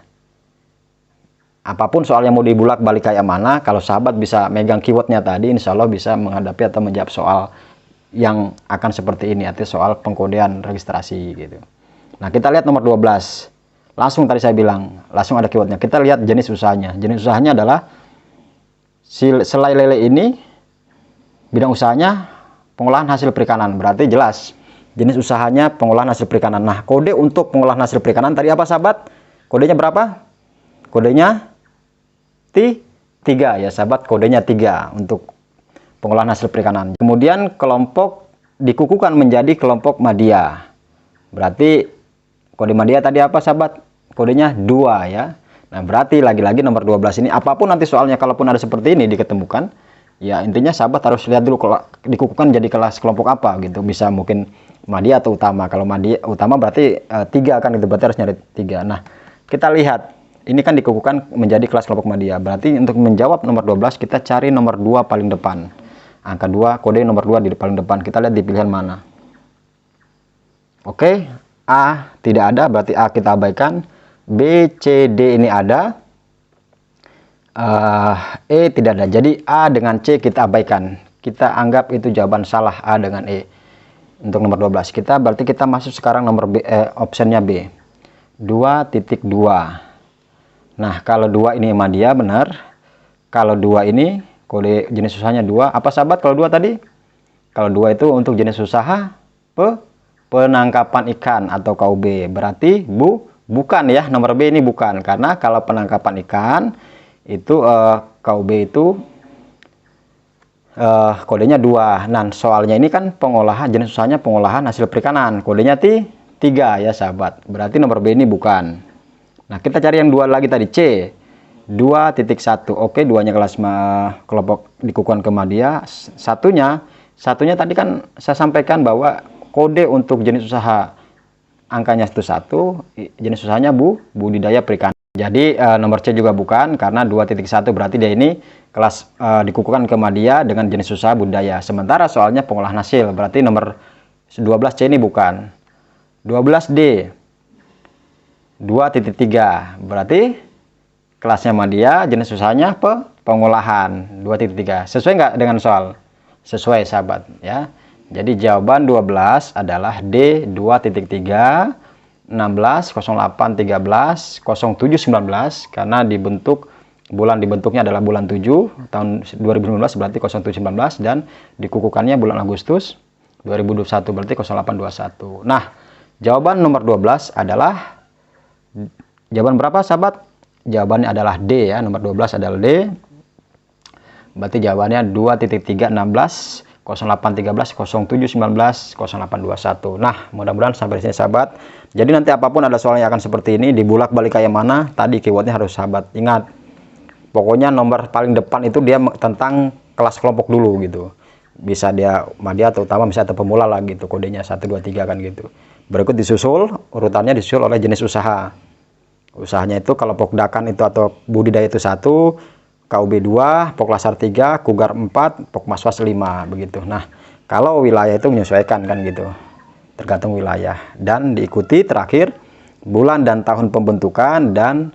Apapun soalnya mau dibulak balik kayak mana, kalau sahabat bisa megang keywordnya tadi, insya Allah bisa menghadapi atau menjawab soal yang akan seperti ini, artinya soal pengkodean registrasi gitu. Nah, kita lihat nomor 12. Langsung tadi saya bilang, langsung ada keywordnya. Kita lihat jenis usahanya. Jenis usahanya adalah selai lele ini, bidang usahanya pengolahan hasil perikanan. Berarti jelas, jenis usahanya pengolahan hasil perikanan. Nah, kode untuk pengolahan hasil perikanan tadi apa, sahabat? Kodenya berapa? Kodenya 3 ya, sahabat. Kodenya 3 untuk pengolahan hasil perikanan. Kemudian kelompok dikukuhkan menjadi kelompok Madya. Berarti kode Madya tadi apa, sahabat? Kodenya 2 ya. Nah, berarti lagi-lagi nomor 12 ini, apapun nanti soalnya, kalaupun ada seperti ini diketemukan, ya intinya sahabat harus lihat dulu kalau dikukuhkan jadi kelas kelompok apa gitu. Bisa mungkin Madya atau utama. Kalau Madya utama berarti 3 kan, itu berarti harus nyari 3. Nah, kita lihat ini kan dikukuhkan menjadi kelas kelompok Madya. Berarti untuk menjawab nomor 12 kita cari nomor 2 paling depan. Angka 2, kode nomor 2 di paling depan. Kita lihat di pilihan mana. Oke, A tidak ada, berarti A kita abaikan. B, C, D ini ada. E tidak ada. Jadi A dengan C kita abaikan. Kita anggap itu jawaban salah, A dengan E. Untuk nomor 12. Berarti kita masuk sekarang nomor B, optionnya B. 2.2. Nah, kalau 2 ini Madya benar. Kalau 2 ini kode jenis usahanya 2. Apa, sahabat, kalau 2 tadi? Kalau 2 itu untuk jenis usaha penangkapan ikan atau KUB. Berarti bukan ya, nomor B ini bukan. Karena kalau penangkapan ikan itu KUB itu kodenya 2. Nah, soalnya ini kan pengolahan, jenis usahanya pengolahan hasil perikanan. Kodenya 3 ya, sahabat. Berarti nomor B ini bukan. Nah, kita cari yang 2 lagi tadi, C. 2.1. Oke, 2-nya kelas kelompok dikukuhkan ke Madya. Satunya tadi kan saya sampaikan bahwa kode untuk jenis usaha angkanya itu 1, jenis usahanya budidaya perikanan. Jadi nomor C juga bukan, karena 2.1 berarti dia ini kelas dikukuhkan ke Madya dengan jenis usaha budidaya. Sementara soalnya pengolahan hasil, berarti nomor 12C ini bukan. 12D 2.3 berarti kelasnya Madya, jenis usahanya pengolahan. 2.3 sesuai nggak dengan soal? Sesuai, sahabat ya. Jadi jawaban 12 adalah D. 2.3 16 08 13 07 19, karena dibentuk bulan dibentuknya adalah bulan 7 tahun 2019, berarti 07 19, dan dikukuhkannya bulan Agustus 2021, berarti 0821. Nah, jawaban nomor 12 adalah jawaban berapa sahabat? Jawabannya adalah D ya, nomor 12 adalah D. Berarti jawabannya 2.316 0813 0719 0821. Nah, mudah-mudahan sampai di sini sahabat. Jadi nanti apapun ada soal yang akan seperti ini, dibulak balik kayak mana, tadi keywordnya harus sahabat ingat. Pokoknya nomor paling depan itu dia tentang kelas kelompok dulu gitu. Bisa dia madya atau utama, bisa atau pemula lah gitu, kodenya 1 2 3 kan gitu. Berikut disusul, urutannya disusul oleh jenis usaha. Usahanya itu kalau Pokdakan itu atau budidaya itu 1, KUB 2, Poklasar 3, Kugar 4, Pokmaswas 5 begitu. Nah, kalau wilayah itu menyesuaikan kan gitu. Tergantung wilayah, dan diikuti terakhir bulan dan tahun pembentukan dan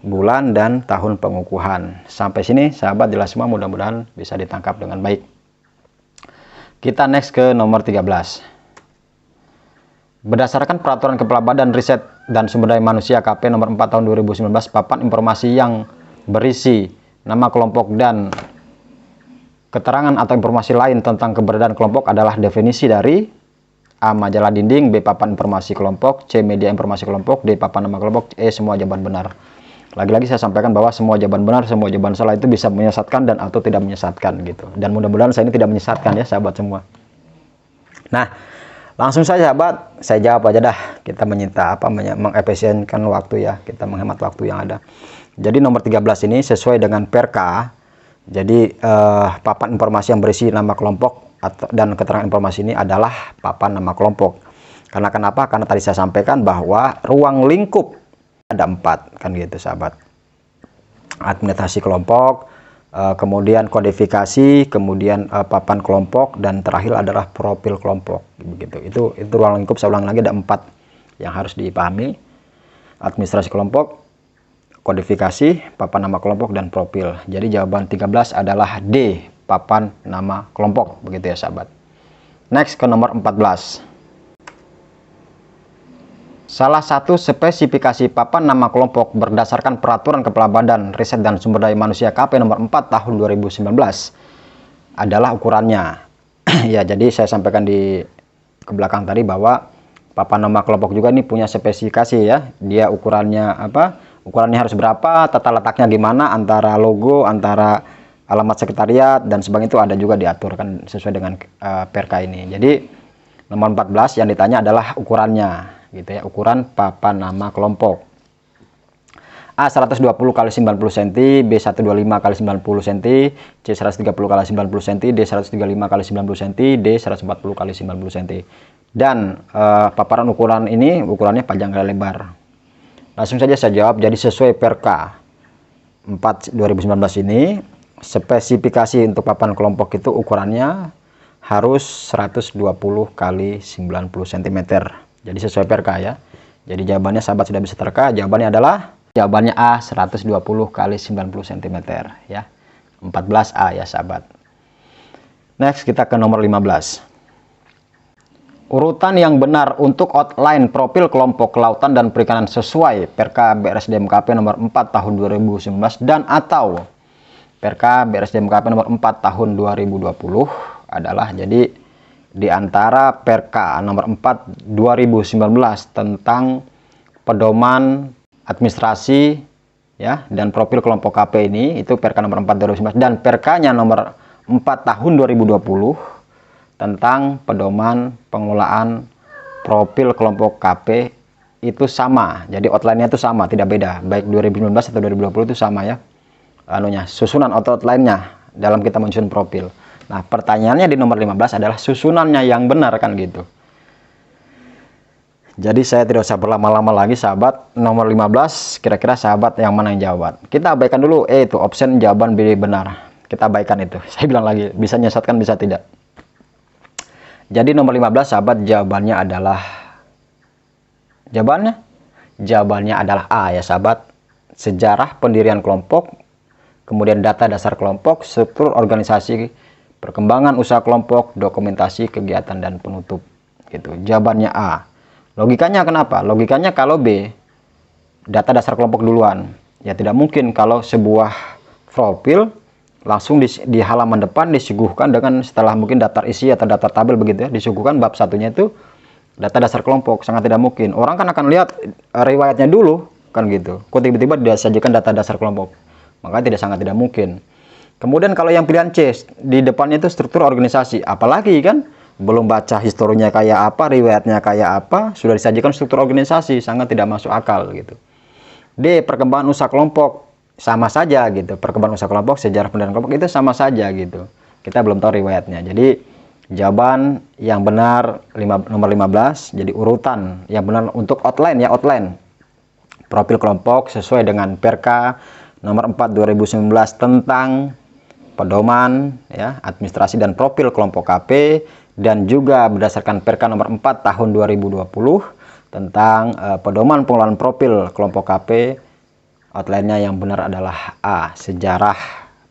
bulan dan tahun pengukuhan. Sampai sini sahabat jelas semua, mudah-mudahan bisa ditangkap dengan baik. Kita next ke nomor 13. Berdasarkan peraturan Kepala Badan Riset dan Sumber Daya Manusia KP nomor 4 tahun 2019, papan informasi yang berisi nama kelompok dan keterangan atau informasi lain tentang keberadaan kelompok adalah definisi dari A. Majalah dinding, B. Papan informasi kelompok, C. Media informasi kelompok, D. Papan nama kelompok, E. Semua jawaban benar. Lagi-lagi saya sampaikan bahwa semua jawaban benar, semua jawaban salah itu bisa menyesatkan dan atau tidak menyesatkan gitu. Dan mudah-mudahan saya ini tidak menyesatkan ya sahabat semua. Nah, langsung saja sahabat, saya jawab aja dah. Kita mengefisienkan waktu ya, kita menghemat waktu yang ada. Jadi nomor 13 ini sesuai dengan Perka. Jadi papan informasi yang berisi nama kelompok dan keterangan informasi ini adalah papan nama kelompok. Karena kenapa? Karena tadi saya sampaikan bahwa ruang lingkup ada 4 kan gitu sahabat. Administrasi kelompok, kemudian kodifikasi, kemudian papan kelompok, dan terakhir adalah profil kelompok begitu. Itu ruang lingkup, saya ulang lagi, ada 4 yang harus dipahami. Administrasi kelompok, kodifikasi, papan nama kelompok, dan profil. Jadi jawaban 13 adalah D, papan nama kelompok begitu ya sahabat. Next ke nomor 14. Salah satu spesifikasi papan nama kelompok berdasarkan peraturan Kepala Badan Riset dan Sumber Daya Manusia KP nomor 4 tahun 2019 adalah ukurannya. Ya, jadi saya sampaikan ke belakang tadi bahwa papan nama kelompok juga ini punya spesifikasi ya. Dia ukurannya apa? Ukurannya harus berapa, tata letaknya gimana, antara logo, antara alamat sekretariat dan sebagainya, itu ada juga diatur kan sesuai dengan Perka ini. Jadi nomor 14 yang ditanya adalah ukurannya gitu ya, ukuran papan nama kelompok. A 120 x 90 cm, B 125 x 90 cm, C 130 x 90 cm, D 135 x 90 cm, D 140 x 90 cm. Dan paparan ukuran ini ukurannya panjang kali lebar. Langsung saja saya jawab. Jadi sesuai Perka 4 2019 ini, spesifikasi untuk papan kelompok itu ukurannya harus 120 x 90 cm. Jadi sesuai Perka ya. Jadi jawabannya sahabat sudah bisa terka. Jawabannya adalah jawabannya A 120 x 90 cm ya. 14A ya sahabat. Next kita ke nomor 15. Urutan yang benar untuk outline profil kelompok kelautan dan perikanan sesuai Perka BRSDM KP nomor 4 tahun 2019 dan atau Perka BRSDM KP nomor 4 tahun 2020 adalah, jadi di antara Perka nomor 4 2019 tentang pedoman administrasi ya dan profil kelompok KP ini, itu Perka nomor 4 2019, dan Perkanya nomor 4 tahun 2020 tentang pedoman pengelolaan profil kelompok KP itu sama. Jadi outline-nya itu sama, tidak beda. Baik 2019 atau 2020 itu sama ya. Susunan atau outline-nya dalam kita menyusun profil. Nah, pertanyaannya di nomor 15 adalah susunannya yang benar kan gitu. Jadi saya tidak usah berlama-lama lagi sahabat. Nomor 15 kira-kira sahabat yang mana yang jawab. Kita abaikan dulu itu option jawaban B benar. Kita abaikan itu. Saya bilang lagi, bisa menyesatkan bisa tidak. Jadi nomor 15 sahabat jawabannya adalah jawabannya adalah A ya sahabat. Sejarah pendirian kelompok, kemudian data dasar kelompok, struktur organisasi, perkembangan usaha kelompok, dokumentasi kegiatan dan penutup gitu. Jawabannya A. Logikanya kenapa? Logikanya kalau B data dasar kelompok duluan, ya tidak mungkin kalau sebuah profil langsung di halaman depan disuguhkan dengan setelah mungkin daftar isi atau daftar tabel begitu ya, disuguhkan bab satunya itu data dasar kelompok. Sangat tidak mungkin. Orang kan akan lihat riwayatnya dulu kan gitu. Kok tiba-tiba disajikan data dasar kelompok. Makanya sangat tidak mungkin. Kemudian kalau yang pilihan C, di depannya itu struktur organisasi. Apalagi kan belum baca historinya kayak apa, riwayatnya kayak apa, sudah disajikan struktur organisasi, sangat tidak masuk akal gitu. D, perkembangan usaha kelompok. Sama saja gitu. Perkembangan usaha kelompok, sejarah pendirian kelompok itu sama saja gitu. Kita belum tahu riwayatnya. Jadi jawaban yang benar nomor 15. Jadi urutan yang benar untuk outline ya, outline profil kelompok sesuai dengan Perka nomor 4 2019 tentang pedoman ya, administrasi dan profil kelompok KP, dan juga berdasarkan Perka nomor 4 tahun 2020 tentang pedoman pengelolaan profil kelompok KP. Outline-nya yang benar adalah A, sejarah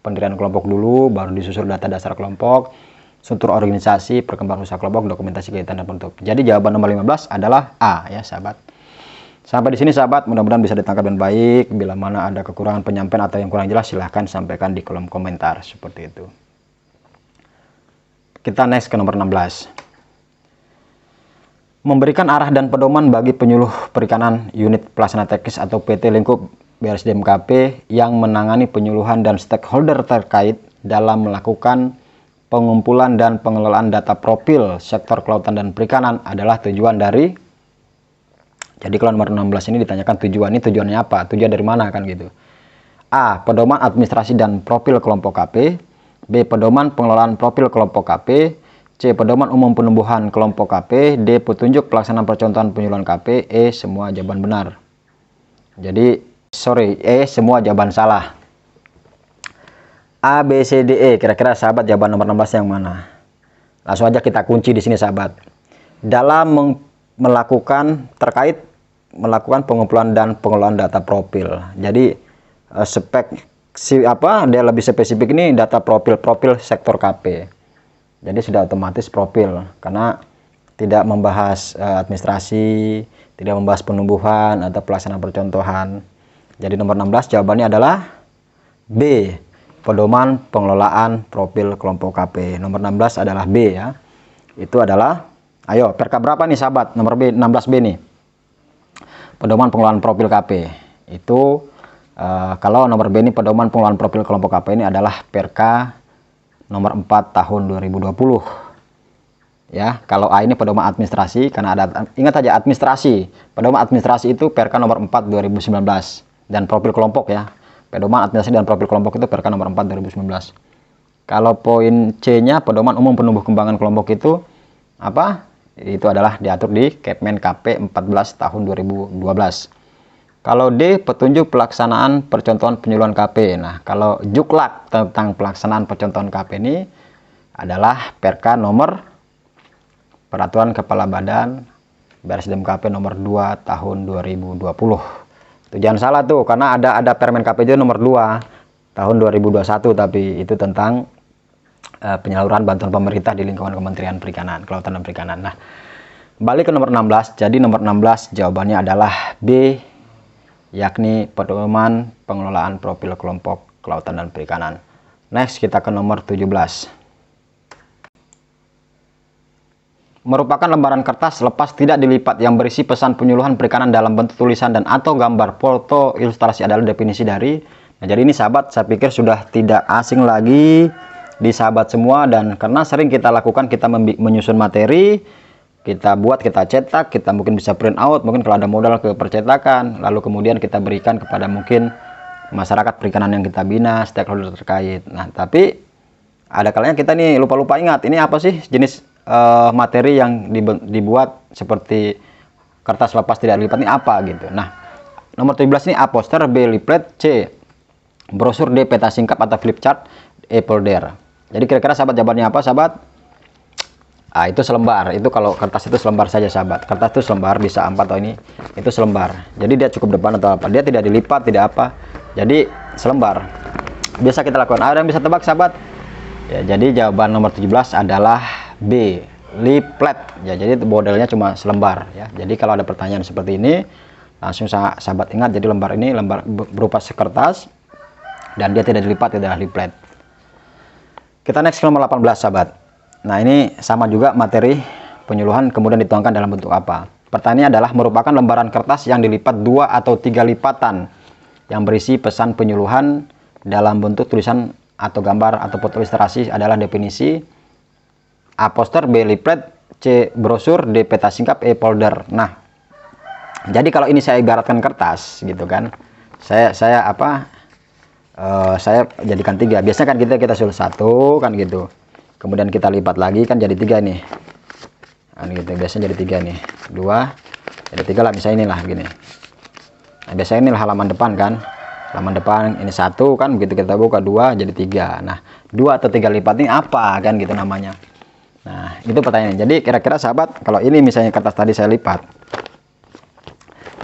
pendirian kelompok dulu, baru disusul data dasar kelompok, struktur organisasi, perkembangan usaha kelompok, dokumentasi kegiatan dan penutup. Jadi jawaban nomor 15 adalah A ya sahabat. Sampai di sini sahabat, mudah-mudahan bisa ditangkap dengan baik. Bila mana ada kekurangan penyampaian atau yang kurang jelas, silahkan sampaikan di kolom komentar seperti itu. Kita next ke nomor 16. Memberikan arah dan pedoman bagi penyuluh perikanan unit pelaksana teknis atau PT lingkup BRSDM KP yang menangani penyuluhan dan stakeholder terkait dalam melakukan pengumpulan dan pengelolaan data profil sektor kelautan dan perikanan adalah tujuan dari. Jadi kalau nomor 16 ini ditanyakan tujuan, ini tujuannya apa? Tujuan dari mana kan gitu. A, pedoman administrasi dan profil kelompok KP. B, pedoman pengelolaan profil kelompok KP. C, pedoman umum penumbuhan kelompok KP. D, petunjuk pelaksanaan percontohan penyuluhan KP. E, semua jawaban benar. Jadi E, semua jawaban salah. A, B, C, D, E. Kira-kira sahabat jawaban nomor 16 yang mana? Langsung aja kita kunci di sini sahabat. Dalam melakukan pengumpulan dan pengelolaan data profil. Jadi dia lebih spesifik ini data profil sektor KP. Jadi sudah otomatis profil karena tidak membahas administrasi, tidak membahas penumbuhan atau pelaksanaan percontohan. Jadi nomor 16 jawabannya adalah B, pedoman pengelolaan profil kelompok KP. Nomor 16 adalah B ya. Itu adalah, ayo Perka berapa nih sahabat? Nomor B, 16B nih. Pedoman pengelolaan profil KP. Itu kalau nomor B ini pedoman pengelolaan profil kelompok KP ini adalah Perka nomor 4 tahun 2020. Ya, kalau A ini pedoman administrasi karena ada, ingat aja administrasi. Pedoman administrasi itu Perka nomor 4 2019. Dan profil kelompok ya, pedoman administrasi dan profil kelompok itu Perka nomor 4 2019. Kalau poin C-nya pedoman umum penumbuh kembangan kelompok itu apa? Itu adalah diatur di Kepmen KP 14 tahun 2012. Kalau D, petunjuk pelaksanaan percontohan penyuluhan KP. Nah, kalau juklak tentang pelaksanaan percontohan KP ini adalah Perka nomor Peraturan Kepala Badan BRSDM KP nomor 2 tahun 2020. Tuh, jangan salah tuh, karena ada Permen KP itu nomor 2 tahun 2021, tapi itu tentang penyaluran bantuan pemerintah di lingkungan Kementerian Perikanan, Kelautan dan Perikanan. Nah, balik ke nomor 16. Jadi nomor 16 jawabannya adalah B, yakni pedoman pengelolaan profil kelompok kelautan dan perikanan. Next kita ke nomor 17. Merupakan lembaran kertas lepas tidak dilipat yang berisi pesan penyuluhan perikanan dalam bentuk tulisan dan atau gambar, foto, ilustrasi adalah definisi dari. Nah, jadi ini sahabat saya pikir sudah tidak asing lagi di sahabat semua, dan karena sering kita lakukan, kita menyusun materi, kita buat, kita cetak, kita mungkin bisa print out, mungkin kalau ada modal ke percetakan, lalu kemudian kita berikan kepada mungkin masyarakat perikanan yang kita bina, stakeholder terkait. Nah, tapi ada kalanya kita nih lupa-lupa ingat, ini apa sih jenis materi yang dibuat seperti kertas lepas tidak dilipat ini apa gitu. Nah, nomor 17 ini A, poster, B, leaflet, C, brosur, D, peta singkap atau flip chart, E, folder. Jadi kira-kira sahabat jawabannya apa sahabat? Ah, itu selembar. Itu kalau kertas itu selembar saja sahabat. Kertas itu selembar, bisa A4 atau ini, itu selembar. Jadi dia cukup depan atau apa, dia tidak dilipat, tidak apa, jadi selembar. Biasa kita lakukan. Ada yang bisa tebak sahabat? Ya, jadi jawaban nomor 17 adalah B, leaflet. Ya, jadi modelnya cuma selembar ya. Jadi kalau ada pertanyaan seperti ini, langsung sahabat ingat, jadi lembar ini lembar berupa sekertas dan dia tidak dilipat, adalah leaflet. Kita next ke nomor 18 sahabat. Nah ini sama juga materi penyuluhan kemudian dituangkan dalam bentuk apa. Pertanyaannya adalah merupakan lembaran kertas yang dilipat 2 atau 3 lipatan yang berisi pesan penyuluhan dalam bentuk tulisan atau gambar atau foto ilustrasi adalah definisi. A. Poster, B. Leaflet, C. Brosur, D. Peta singkap, E. Folder. Nah, jadi kalau ini saya ibaratkan kertas gitu kan, saya jadikan 3. Biasanya kan kita suruh 1 kan gitu, kemudian kita lipat lagi kan jadi 3 nih kan gitu. Biasanya jadi 3 nih, 2 jadi 3 lah, misalnya inilah gini. Nah, biasanya inilah halaman depan kan, halaman depan ini 1 kan, begitu kita buka 2 jadi 3. Nah 2 atau 3 lipat ini apa kan gitu namanya. Nah itu pertanyaan. Jadi kira-kira sahabat, kalau ini misalnya kertas tadi saya lipat,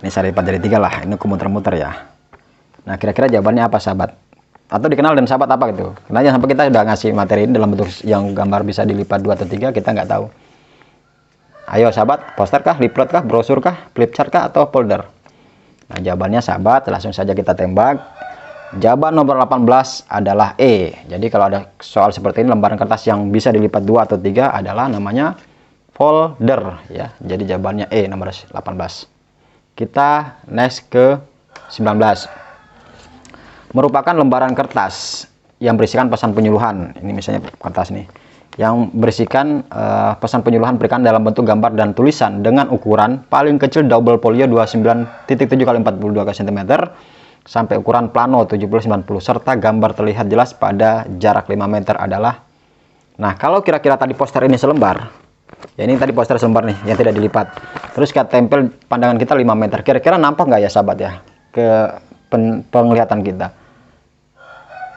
ini saya lipat jadi 3 lah, ini muter-muter ya. Nah kira-kira jawabannya apa sahabat? Atau dikenal dan sahabat apa gitu? Karena sampai kita udah ngasih materi ini dalam bentuk yang gambar bisa dilipat 2 atau 3, kita nggak tahu. Ayo sahabat, poster kah, leaflet kah, brosur kah, flipchart kah, atau folder? Nah jawabannya sahabat, langsung saja kita tembak. Jawaban nomor 18 adalah E. Jadi kalau ada soal seperti ini, lembaran kertas yang bisa dilipat 2 atau 3 adalah namanya folder ya. Jadi jawabannya E nomor 18. Kita next ke 19. Merupakan lembaran kertas yang berisikan pesan penyuluhan. Ini misalnya kertas nih yang berisikan pesan penyuluhan berikan dalam bentuk gambar dan tulisan dengan ukuran paling kecil double folio 29.7 x 42 cm sampai ukuran plano 70-90 serta gambar terlihat jelas pada jarak 5 meter adalah. Nah kalau kira-kira tadi poster ini selembar ya, ini tadi poster selembar nih yang tidak dilipat, terus kita tempel pandangan kita 5 meter, kira-kira nampak nggak ya sahabat ya ke penglihatan kita?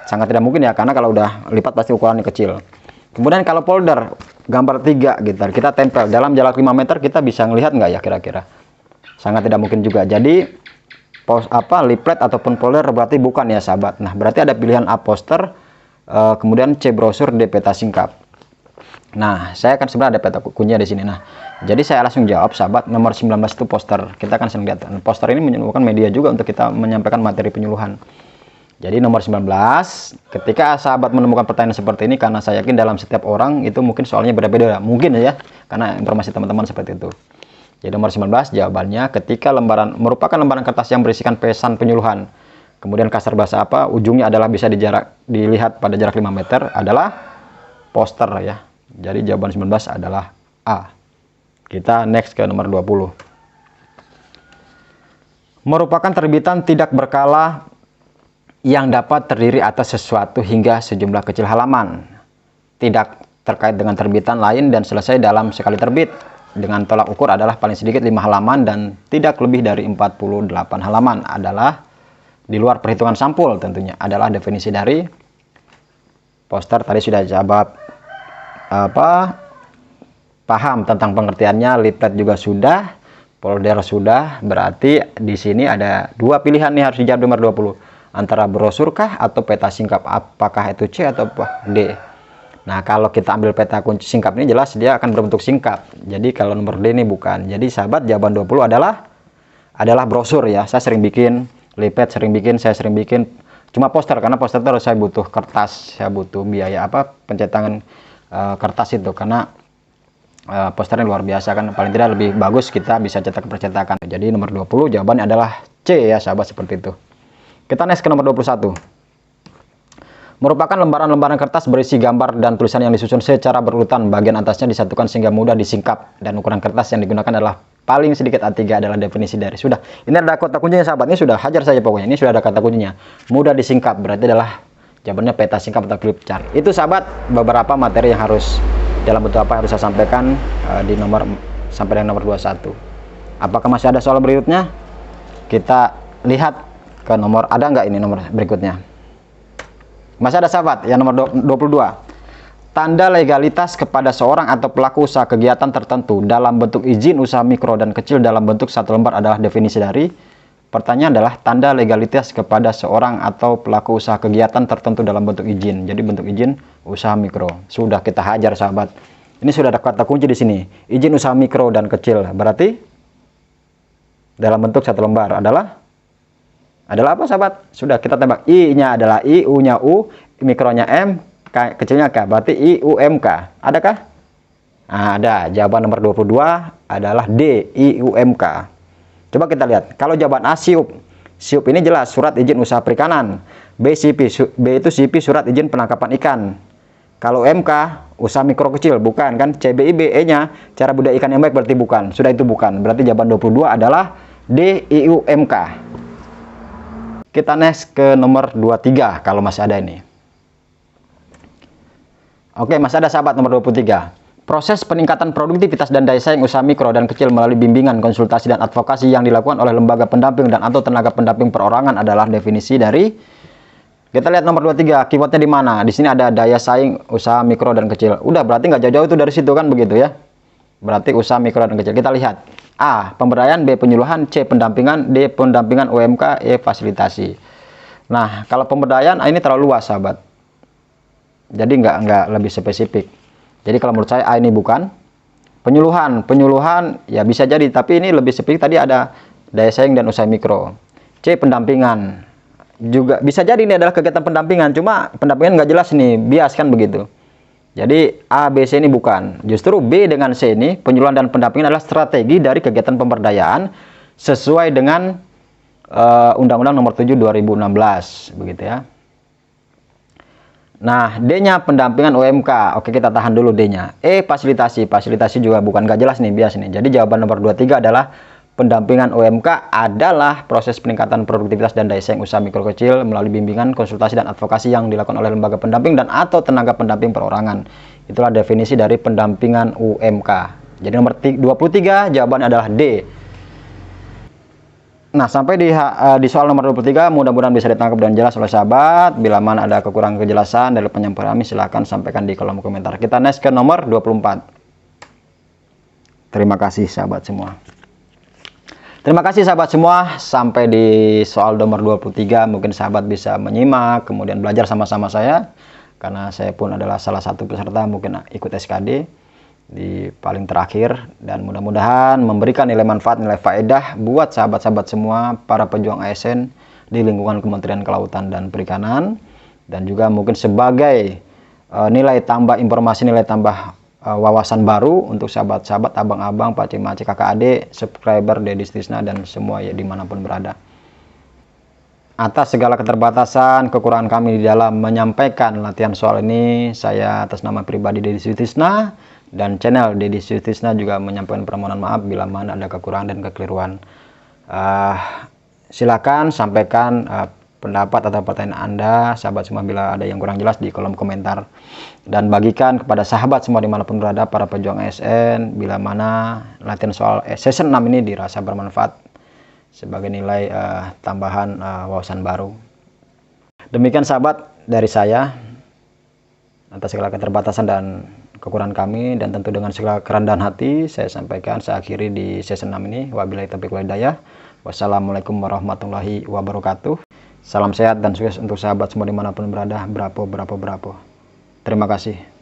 Sangat tidak mungkin ya, karena kalau udah lipat pasti ukurannya kecil. Kemudian kalau folder gambar 3 gitu, kita tempel dalam jarak 5 meter, kita bisa ngelihat nggak ya kira-kira? Sangat tidak mungkin juga. Jadi leaflet ataupun folder berarti bukan ya sahabat. Nah berarti ada pilihan A poster, kemudian C brosur, D peta singkap. Nah saya kan sebenarnya ada peta kuncinya di sini. Nah jadi saya langsung jawab sahabat, nomor 19 itu poster. Kita kan sering lihat poster ini merupakan media juga untuk kita menyampaikan materi penyuluhan. Jadi nomor 19, ketika sahabat menemukan pertanyaan seperti ini, karena saya yakin dalam setiap orang itu mungkin soalnya beda-beda, mungkin ya, karena informasi teman-teman seperti itu. Jadi nomor 19 jawabannya ketika merupakan lembaran kertas yang berisikan pesan penyuluhan. Kemudian kasar bahasa apa, ujungnya adalah bisa dilihat pada jarak 5 meter adalah poster ya. Jadi jawaban 19 adalah A. Kita next ke nomor 20. Merupakan terbitan tidak berkala yang dapat terdiri atas sesuatu hingga sejumlah kecil halaman, tidak terkait dengan terbitan lain dan selesai dalam sekali terbit, dengan tolak ukur adalah paling sedikit 5 halaman dan tidak lebih dari 48 halaman, adalah di luar perhitungan sampul tentunya, adalah definisi dari poster. Tadi sudah jawab paham tentang pengertiannya, leaflet juga sudah, folder sudah. Berarti di sini ada 2 pilihan nih, harus dijawab nomor 20. Antara brosur kah atau peta singkap, apakah itu C atau D. Nah kalau kita ambil peta kunci singkap ini jelas dia akan berbentuk singkap, jadi kalau nomor D ini bukan. Jadi sahabat jawaban 20 adalah brosur ya. Saya sering bikin leaflet, saya sering bikin cuma poster, karena poster itu saya butuh kertas, saya butuh biaya pencetangan kertas itu, karena posternya luar biasa kan, paling tidak lebih bagus kita bisa cetak percetakan. Jadi nomor 20 jawabannya adalah C ya sahabat, seperti itu. Kita next ke nomor 21. Merupakan lembaran-lembaran kertas berisi gambar dan tulisan yang disusun secara berurutan. Bagian atasnya disatukan sehingga mudah disingkap. Dan ukuran kertas yang digunakan adalah paling sedikit A3 adalah definisi dari. Sudah, ini ada kata kuncinya sahabat. Ini sudah hajar saja pokoknya. Ini sudah ada kata kuncinya. Mudah disingkap berarti adalah jawabannya peta singkap atau flipchart. Itu sahabat beberapa materi yang harus dalam bentuk apa harus saya sampaikan sampai dengan nomor 21. Apakah masih ada soal berikutnya? Kita lihat ke nomor, ada nggak ini nomor berikutnya? Masih ada sahabat yang nomor 22. Tanda legalitas kepada seorang atau pelaku usaha kegiatan tertentu dalam bentuk izin usaha mikro dan kecil dalam bentuk 1 lembar adalah definisi dari. Pertanyaan adalah tanda legalitas kepada seorang atau pelaku usaha kegiatan tertentu dalam bentuk izin. Jadi bentuk izin usaha mikro. Sudah kita hajar sahabat. Ini sudah ada kata kunci di sini. Izin usaha mikro dan kecil. Berarti dalam bentuk 1 lembar adalah apa sahabat? Sudah kita tembak. I-nya adalah I, U-nya U, mikronya M, kecilnya K, berarti IUMK. Adakah? Nah, ada. Jawaban nomor 22 adalah D, IUMK. Coba kita lihat. Kalau jawaban A, SIUP. SIUP ini jelas surat izin usaha perikanan. B, CP. B itu CP, surat izin penangkapan ikan. Kalau MK, usaha mikro kecil, bukan kan? CBIB, E-nya cara budidaya ikan yang baik, berarti bukan. Sudah itu bukan. Berarti jawaban 22 adalah D, IUMK. Kita next ke nomor 23 kalau masih ada ini. Oke, masih ada sahabat nomor 23. Proses peningkatan produktivitas dan daya saing usaha mikro dan kecil melalui bimbingan, konsultasi, dan advokasi yang dilakukan oleh lembaga pendamping dan atau tenaga pendamping perorangan adalah definisi dari. Kita lihat nomor 23, keywordnya di mana? Di sini ada daya saing usaha mikro dan kecil. Udah, berarti nggak jauh-jauh itu dari situ kan, begitu ya. Berarti usaha mikro dan kecil. Kita lihat. A, pemberdayaan, B, penyuluhan, C, pendampingan, D, pendampingan UMK, E, fasilitasi. Nah, kalau pemberdayaan ini terlalu luas, sahabat. Jadi nggak lebih spesifik. Jadi kalau menurut saya A ini bukan. Penyuluhan ya bisa jadi, tapi ini lebih spesifik. Tadi ada daya saing dan usaha mikro. C, pendampingan. Juga bisa jadi ini adalah kegiatan pendampingan, cuma pendampingan nggak jelas nih, bias kan begitu. Jadi A, B, C ini bukan. Justru B dengan C ini, penyuluhan dan pendampingan adalah strategi dari kegiatan pemberdayaan sesuai dengan Undang-Undang Nomor 7 2016, begitu ya. Nah, D-nya pendampingan UMK. Oke, kita tahan dulu D-nya. E, fasilitasi. Fasilitasi juga bukan, nggak jelas nih, bias nih. Jadi jawaban nomor 23 adalah pendampingan UMK adalah proses peningkatan produktivitas dan daya saing usaha mikro kecil melalui bimbingan, konsultasi, dan advokasi yang dilakukan oleh lembaga pendamping dan atau tenaga pendamping perorangan. Itulah definisi dari pendampingan UMK. Jadi nomor 23 jawaban adalah D. Nah, sampai di soal nomor 23, mudah-mudahan bisa ditangkap dan jelas oleh sahabat. Bila mana ada kekurangan kejelasan dari penyampaian kami, silahkan sampaikan di kolom komentar. Kita next ke nomor 24. Terima kasih sahabat semua. Terima kasih sahabat semua. Sampai di soal nomor 23, mungkin sahabat bisa menyimak, kemudian belajar sama-sama saya. Karena saya pun adalah salah satu peserta, mungkin ikut SKD di paling terakhir, dan mudah-mudahan memberikan nilai manfaat, nilai faedah buat sahabat-sahabat semua para pejuang ASN di lingkungan Kementerian Kelautan dan Perikanan, dan juga mungkin sebagai nilai tambah informasi, nilai tambah wawasan baru untuk sahabat-sahabat, abang-abang, pakcik-makcik, kakak adik, subscriber Deddy Sutisna dan semua ya dimanapun berada. Atas segala keterbatasan, kekurangan kami di dalam menyampaikan latihan soal ini, saya atas nama pribadi Deddy Sutisna dan channel Deddy Sutisna juga menyampaikan permohonan maaf bila mana ada kekurangan dan kekeliruan. Silakan sampaikan pendapat atau pertanyaan Anda, sahabat semua, bila ada yang kurang jelas di kolom komentar. Dan bagikan kepada sahabat semua dimanapun berada, para pejuang ASN, bila mana latihan soal season 6 ini dirasa bermanfaat sebagai nilai tambahan wawasan baru. Demikian sahabat dari saya. Atas segala keterbatasan dan kekurangan kami, dan tentu dengan segala kerendahan hati, saya sampaikan, saya akhiri di season 6 ini. Wabillahi taufiq wal hidayah. Wassalamualaikum warahmatullahi wabarakatuh. Salam sehat dan sukses untuk sahabat semua dimanapun berada. Brapo. Terima kasih.